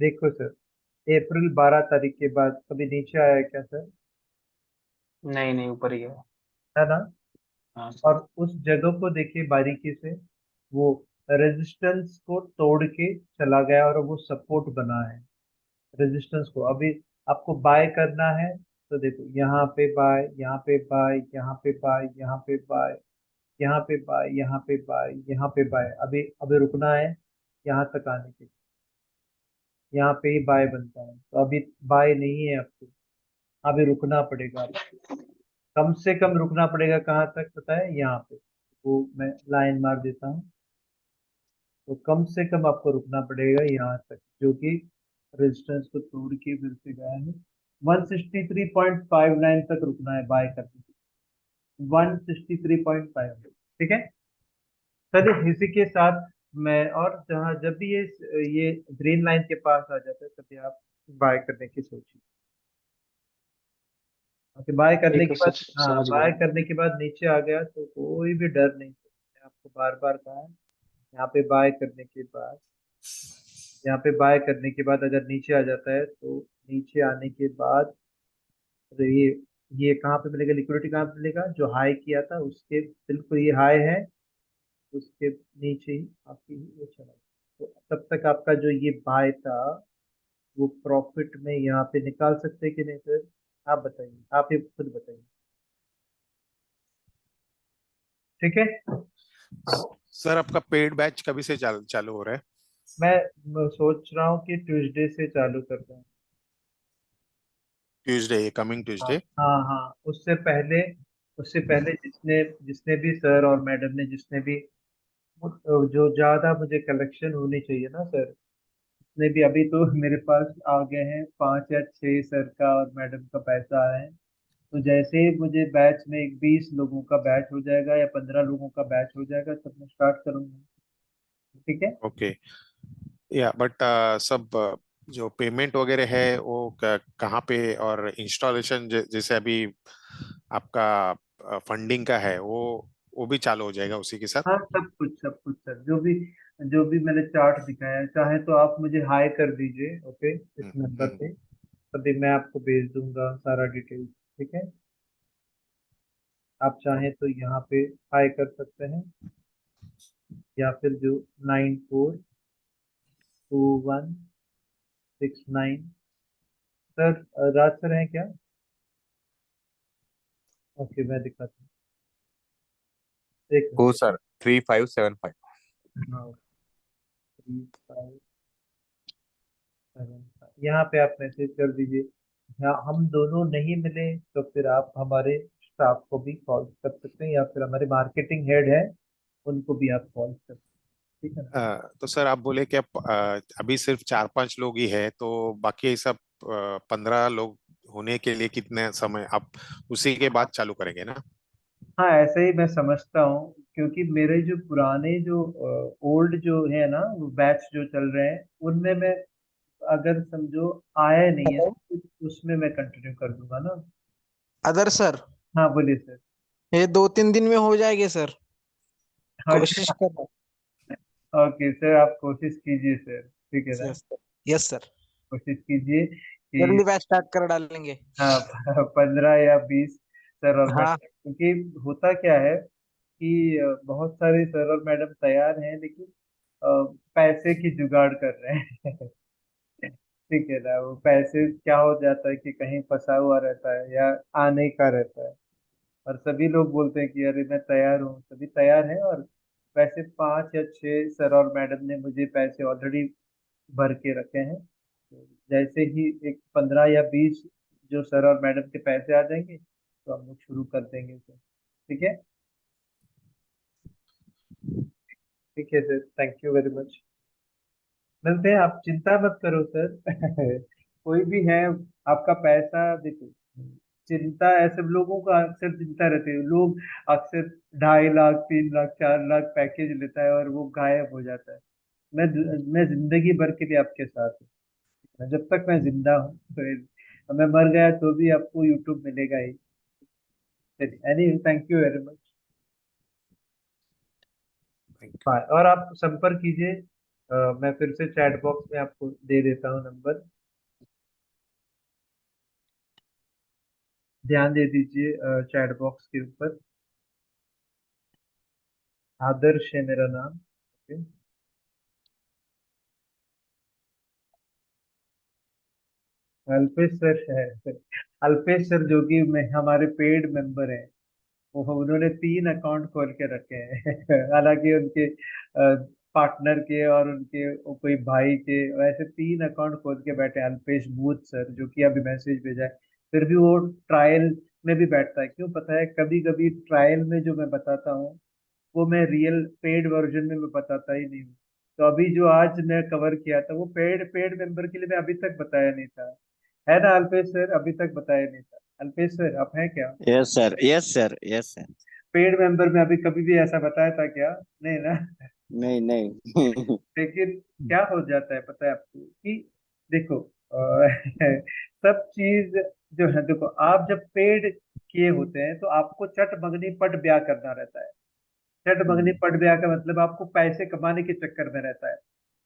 B: देखो सर, अप्रैल 12 तारीख के बाद कभी नीचे आया है क्या सर?
D: नहीं नहीं ऊपर ही है।
B: है ना।
D: हाँ सर।
B: और उस जगह को देखिए बारीकी से, वो रेजिस्टेंस को तोड़ के चला गया और वो सपोर्ट बना है। रेजिस्टेंस को अभी आपको बाय करना है, तो देखो यहाँ पे बाय, यहाँ पे बाय, यहाँ पे बाय, यहाँ पे बाय, यहाँ पे बाय, यहाँ पे बाय, यहाँ पे बाय, अभी अभी रुकना है यहाँ तक आने के लिए। यहाँ पे ही बाय बनता है, तो अभी बाय नहीं है आपको, अभी रुकना पड़ेगा आपको। कम से कम रुकना पड़ेगा कहाँ तक पता है? यहाँ पे, वो मैं लाइन मार देता हूँ। तो कम से कम आपको रुकना पड़ेगा यहाँ तक, जो कि रेजिस्टेंस को तोड़ के फिर से गया है। 163.59 तक रुकना है बाय करने के, 163.59, ठीक है। चलिए इसी के साथ मैं, और जहाँ जब भी ये ग्रीन लाइन के पास आ जाता है तभी आप बाय करने की सोचिए। ओके, बाय करने
D: ठीक
B: के
D: है
B: बाद,
D: सर,
B: हाँ,
D: समझ
B: बाय
D: गया।
B: करने के बाद नीचे आ गया तो कोई भी डर नहीं, मैंने आपको बार बार कहा है। यहाँ पे बाय करने के बाद, यहाँ पे बाय करने के बाद अगर नीचे आ जाता है तो नीचे आने के बाद, तो ये कहाँ पे मिलेगा, लिक्विडिटी कहाँ पे मिलेगा, जो हाई किया था उसके बिल्कुल, ये हाई है, उसके नीचे ही आपकी वो चला गया। तो तब तक आपका जो ये बाय था वो प्रॉफिट में यहाँ पे निकाल सकते हैं कि नहीं सर? आप बताइए, आप ये खुद बताइए। ठीक है,
C: सर आपका पेड बैच कभी से चालू हो रहा है?
B: मैं सोच रहा हूँ कि ट्यूसडे से चालू कर दूँ।
C: ट्यूसडे, कमिंग
B: हाँ
C: ट्यूसडे।
B: हाँ हाँ, उससे पहले जिसने जिसने भी सर और मैडम ने, जिसने भी जो ज्यादा मुझे कलेक्शन होनी चाहिए ना सर, उसने भी, अभी तो मेरे पास आ गए हैं 5 या 6 सर का और मैडम का पैसा आया है। तो जैसे ही मुझे बैच में एक 20 लोगों का बैच हो जाएगा या 15 लोगों का बैच हो जाएगा तब मैं स्टार्ट करूंगा। ठीक है।
C: ओके। या बट सब जो पेमेंट वगैरह है वो कहाँ पे, और इंस्टॉलेशन जैसे अभी आपका फंडिंग का है वो भी चालू हो जाएगा उसी के साथ?
B: हाँ, सब कुछ सर, जो भी मैंने चार्ट दिखाया है, चाहे तो आप मुझे हाई कर दीजिए, ओके, इस
C: हम्म,
B: नंबर
C: हम्म।
B: पे, तभी मैं आपको भेज दूंगा सारा डिटेल्स। ठीक है, आप चाहें तो यहाँ पे हाई कर सकते हैं, या फिर जो 942169। सर, राज सर हैं क्या? ओके, मैं दिखाता हूँ, एक
H: हो
B: मिनट।
H: सर, 3575।
B: हाँ, 3575, यहाँ पे आप मैसेज कर दीजिए। यहाँ हम दोनों नहीं मिले तो फिर आप हमारे स्टाफ को भी कॉल कर सकते हैं, या फिर हमारे मार्केटिंग हेड है उनको भी आप कॉल कर सकते हैं। ठीक है ना?
C: तो सर आप बोले कि अभी सिर्फ 4-5 लोग ही है, तो बाकी सब 15 लोग होने के लिए कितने समय आप उसी के बाद चालू करेंगे ना?
B: हाँ, ऐसे ही मैं समझता हूँ, क्योंकि मेरे जो पुराने जो ओल्ड जो है ना, वो बैच जो चल रहे हैं उनमें मैं, अगर समझो आया नहीं है तो उसमें मैं कंटिन्यू कर दूंगा ना।
I: अदर सर,
B: हाँ, बोलिए सर।
I: ये 2-3 दिन में हो जाएंगे सर, कोशिश
B: अच्छा,
I: कर रहा
B: ओके सर, आप कोशिश कीजिए सर, ठीक है
I: हूँ।
B: ना?
I: यस सर, यस सर,
B: कोशिश कीजिए कि,
I: जल्दी बैच स्टार्ट कर डालेंगे।
B: हाँ, 15 या 20 सर और
I: हाँ,
B: मैडम, क्योंकि होता क्या है कि बहुत सारे सर और मैडम तैयार हैं, लेकिन पैसे की जुगाड़ कर रहे हैं। ठीक है ना, वो पैसे क्या हो जाता है कि कहीं फंसा हुआ रहता है या आने का रहता है, और सभी लोग बोलते हैं कि अरे मैं तैयार हूँ, सभी तैयार हैं, और वैसे 5 या 6 सर और मैडम ने मुझे पैसे ऑलरेडी भर के रखे हैं। तो जैसे ही एक 15 या 20 जो सर और मैडम के पैसे आ जाएंगे तो हम लोग शुरू कर देंगे सर। ठीक है, ठीक है sir, thank you very much. मिलते हैं, आप चिंता मत करो सर। कोई भी है, आपका पैसा देखो, चिंता ऐसे लोगों का अक्सर चिंता रहती है, लोग अक्सर 2.5 लाख 3 लाख 4 लाख पैकेज लेता है और वो गायब हो जाता है। मैं मैं जिंदगी भर के लिए आपके साथ हूँ, जब तक मैं जिंदा हूँ, तो मैं मर गया तो भी आपको यूट्यूब मिलेगा ही। Any, thank you very much,
C: Thank
B: bye. और आप संपर्क कीजिए, मैं फिर से चैट बॉक्स में आपको दे देता हूँ नंबर, ध्यान दे दीजिए चैट बॉक्स के ऊपर। आदर्श है मेरा नाम, ओके। अल्पेश सर है, अल्पेश सर जो कि हमारे पेड मेंबर हैं, वो उन्होंने 3 अकाउंट खोल के रखे हैं। हालांकि उनके पार्टनर के और उनके कोई भाई के, वैसे 3 अकाउंट खोल के बैठे हैं। अल्पेश बूथ सर जो कि अभी मैसेज भेजा है, फिर भी वो ट्रायल में भी बैठता है, क्यों पता है? कभी कभी ट्रायल में जो मैं बताता हूँ वो मैं रियल पेड वर्जन में मैं बताता ही नहीं हूँ। तो अभी जो आज मैं कवर किया था वो पेड पेड मेंबर के लिए मैं अभी तक बताया नहीं था, है ना अल्पेश सर? अभी तक बताया नहीं था। अल्पेश सर, आप हैं क्या?
G: Yes sir, yes sir, yes sir.
B: Paid member में अभी कभी भी ऐसा बताया था क्या? नहीं ना।
G: नहीं नहीं।
B: लेकिन क्या हो जाता है पता है आपको कि देखो, सब चीज जो है देखो, आप जब पेड किए होते हैं तो आपको चट मगनी पट ब्याह करना रहता है। चट मगनी पट ब्याह का मतलब आपको पैसे कमाने के चक्कर में रहता है।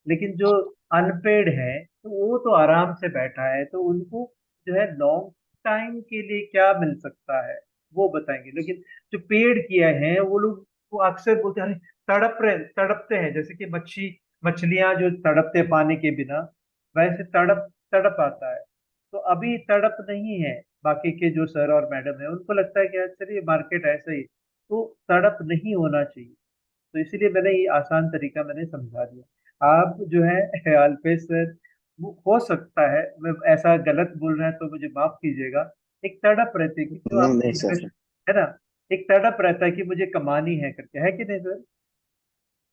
B: लेकिन जो अनपेड है तो वो तो आराम से बैठा है, तो उनको जो है लॉन्ग टाइम के लिए क्या मिल सकता है वो बताएंगे। लेकिन जो पेड किया है वो लोग वो अक्सर बोलते हैं, अरे तड़पते हैं, जैसे कि मछलियां जो तड़पते हैं पानी के बिना, वैसे तड़प तड़प आता है। तो अभी तड़प नहीं है। बाकी के जो सर और मैडम है उनको लगता है कि अच्छा ये मार्केट ऐसा ही, तो तड़प नहीं होना चाहिए। तो इसीलिए मैंने ये आसान तरीका मैंने समझा दिया। आप जो है अल्पेश सर, वो हो सकता है मैं ऐसा गलत बोल रहा है तो मुझे माफ कीजिएगा। एक तड़प रहती है कि जो
G: नहीं
B: आपका
G: नहीं सर।
B: इंटरेस्ट है ना, एक तड़प रहता है कि मुझे कमानी है करके, है कि नहीं सर?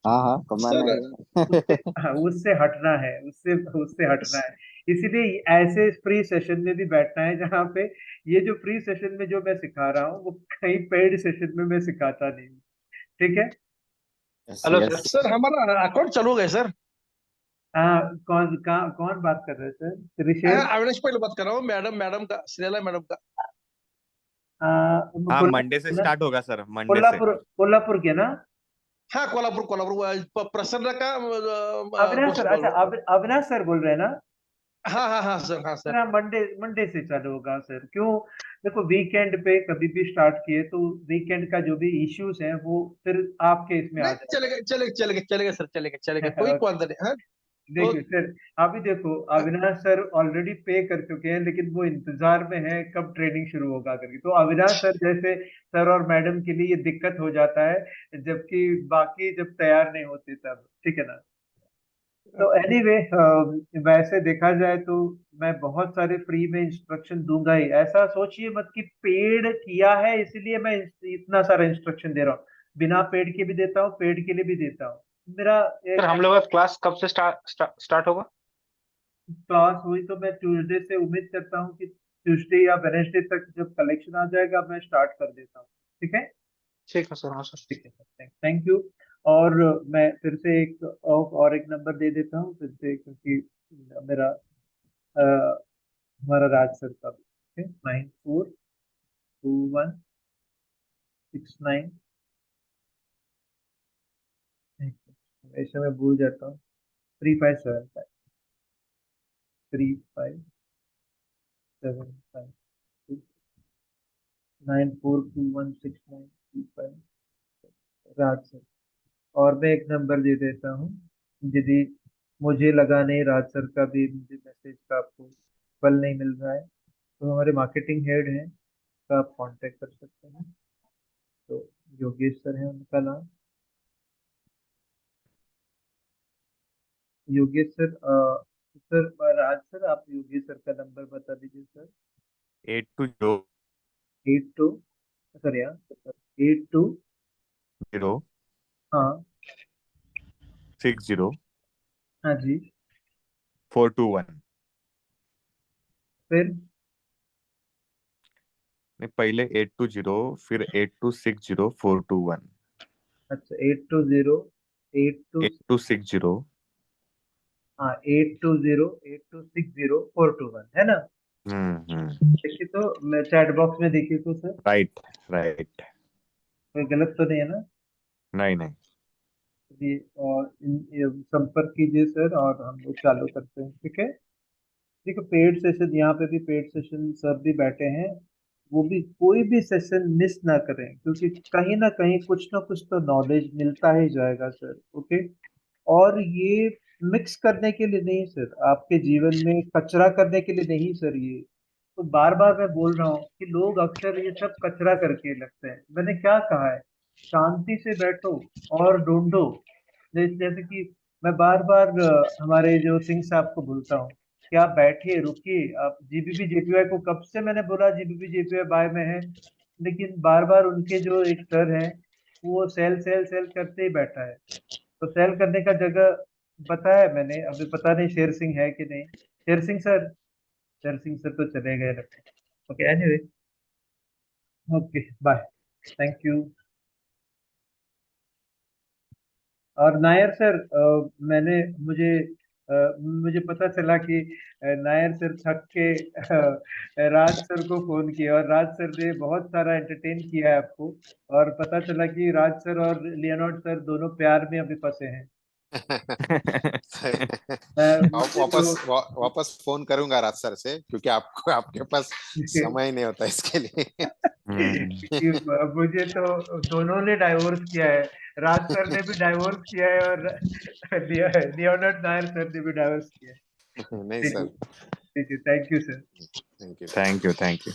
G: हाँ हाँ, कमाना
F: सर
B: उससे,
G: है।
B: हाँ, उससे हटना है, उससे उससे हटना है। इसीलिए ऐसे फ्री सेशन में भी बैठना है जहाँ पे ये जो फ्री सेशन में जो मैं सिखा रहा हूँ वो कहीं पेड सेशन में मैं सिखाता नहीं हूँ। ठीक है।
G: Yes
D: hello
G: yes.
D: Sir.
I: Sir हमारा अकाउंट चालू हो गया सर।
B: हाँ, कौन बात कर रहे हैं सर?
I: हाँ,
B: त्रिशेर?
I: अविनाश पहले बात कर रहा हूँ, मैडम मैडम का, श्रेला मैडम का।
H: हाँ,
B: कोल्हापुर
H: मंडे से
B: ना?
H: स्टार्ट होगा सर, मंडे से।
B: कोल्हापुर के ना?
I: हाँ, कोल्हापुर कोल्हापुर प्रसन्न का
B: अविनाश सर,
I: पोस्ट बोल
B: अच्छा
I: रहा हूँ।
B: अविनाश सर बोल रहे हैं ना?
I: हाँ हाँ हाँ सर, हाँ सर।
B: सर मंडे मंडे से चालू होगा सर। क्यों? देखो, वीकेंड पे कभी भी स्टार्ट किए तो वीकेंड का जो भी इश्यूज हैं वो फिर आपके इसमें आ
I: नहीं,
B: जाएगा।
I: चलेगा चलेगा चलेगा चलेगा सर, चलेगा चलेगा, कोई
B: ओके।
I: बात नहीं। हाँ तो
B: देखिए सर, अभी देखो, अविनाश सर ऑलरेडी पे कर चुके हैं, लेकिन वो इंतजार में है कब ट्रेनिंग शुरू होगा करके। तो अविनाश सर जैसे सर और मैडम के लिए ये दिक्कत हो जाता है, जबकि बाकी जब तैयार नहीं होते तब। ठीक है ना? तो एनीवे, वैसे देखा जाए तो मैं बहुत सारे फ्री में इंस्ट्रक्शन दूंगा ही। ऐसा सोचिए मत कि पेड किया है इसलिए मैं इतना सारा इंस्ट्रक्शन दे रहा हूँ। बिना पेड के भी देता हूँ, पेड के लिए भी देता हूँ। मेरा
D: सर हम लोग का क्लास कब से स्टार्ट होगा?
B: क्लास हुई तो मैं ट्यूसडे से उम्मीद करता हूँ कि ट्यूसडे या वेनेसडे तक जब कलेक्शन आ जाएगा मैं स्टार्ट कर देता हूँ। ठीक है।
D: ठीक है सर। हाँ सर।
B: ठीक है सर, थैंक यू। और मैं फिर से एक और एक नंबर दे देता हूँ फिर से, क्योंकि मेरा हमारा राज सर का भी। 942169। ऐसे मैं भूल जाता हूँ। 3575। 3575। 94216935। राज सर। और मैं एक नंबर दे देता हूँ, यदि मुझे लगा नहीं राज सर का भी मुझे मैसेज का आपको फल नहीं मिल रहा है तो हमारे मार्केटिंग हेड हैं, तो आप कांटेक्ट कर सकते हैं। तो योगेश सर है उनका नाम। योगेश सर, सर राज सर, आप योगेश सर का नंबर बता दीजिए सर।
H: 82
B: 82, सर यार, 82।
H: 0
B: हाँ।
H: 60
B: हाँ जी।
H: 421।
B: फिर?
H: नहीं, पहले 820, फिर 8260 421।
B: अच्छा, 820, 82।
H: 8260।
B: हाँ, 8208260421 है ना?
H: हम्म।
B: देखिए तो मैं चैट बॉक्स में देखिए तो सर,
H: राइट राइट।
B: कोई गलत तो नहीं है ना?
H: नहीं नहीं।
B: ये और ये संपर्क कीजिए सर और हम लोग चालू करते हैं। ठीक है। देखो, पेड सेशन यहाँ पे भी पेड सेशन सर भी बैठे हैं। वो भी कोई भी सेशन मिस ना करें, क्योंकि कहीं ना कहीं कुछ ना कुछ तो नॉलेज मिलता ही जाएगा सर। ओके। और ये मिक्स करने के लिए नहीं सर, आपके जीवन में कचरा करने के लिए नहीं सर। ये तो बार बार मैं बोल रहा हूँ कि लोग अक्सर ये सब कचरा करके लगते हैं। मैंने क्या कहा है? शांति से बैठो और ढूंढो। जैसे कि मैं बार बार हमारे जो सिंह साहब को बोलता हूँ कि आप बैठिए, रुकिए। आप जीबीपी जेपीवाई को कब से मैंने बोला जीबीपी जेपीवाई बाय में है, लेकिन बार बार उनके जो एक सर हैं वो सेल सेल सेल करते ही बैठा है। तो सेल करने का जगह बताया मैंने, अभी पता नहीं शेर सिंह है कि नहीं। शेर सिंह सर, शेर सिंह सर तो चले गए लगता है। Okay, anyway, okay, bye, thank you. और नायर सर, मैंने मुझे मुझे पता चला कि नायर सर थक के राज सर को फोन किया और राज सर ने बहुत सारा एंटरटेन किया है आपको, और पता चला कि राज सर और लियोनार्ड सर दोनों प्यार में अभी फंसे हैं। मुझे तो
C: वापस फोन करूंगा राज सर से, क्योंकि आपको आपके पास समय नहीं होता इसके लिए।
B: कि मुझे तो दोनों ने डाइवोर्स किया है, राज सर ने भी डाइवोर्स किया है और लियोनार्ड नायर सर ने भी डाइवोर्स किया है।
C: नहीं
B: ठीक
C: सर,
B: है, ठीक है, thank you sir.
C: Thank you.
H: Thank you.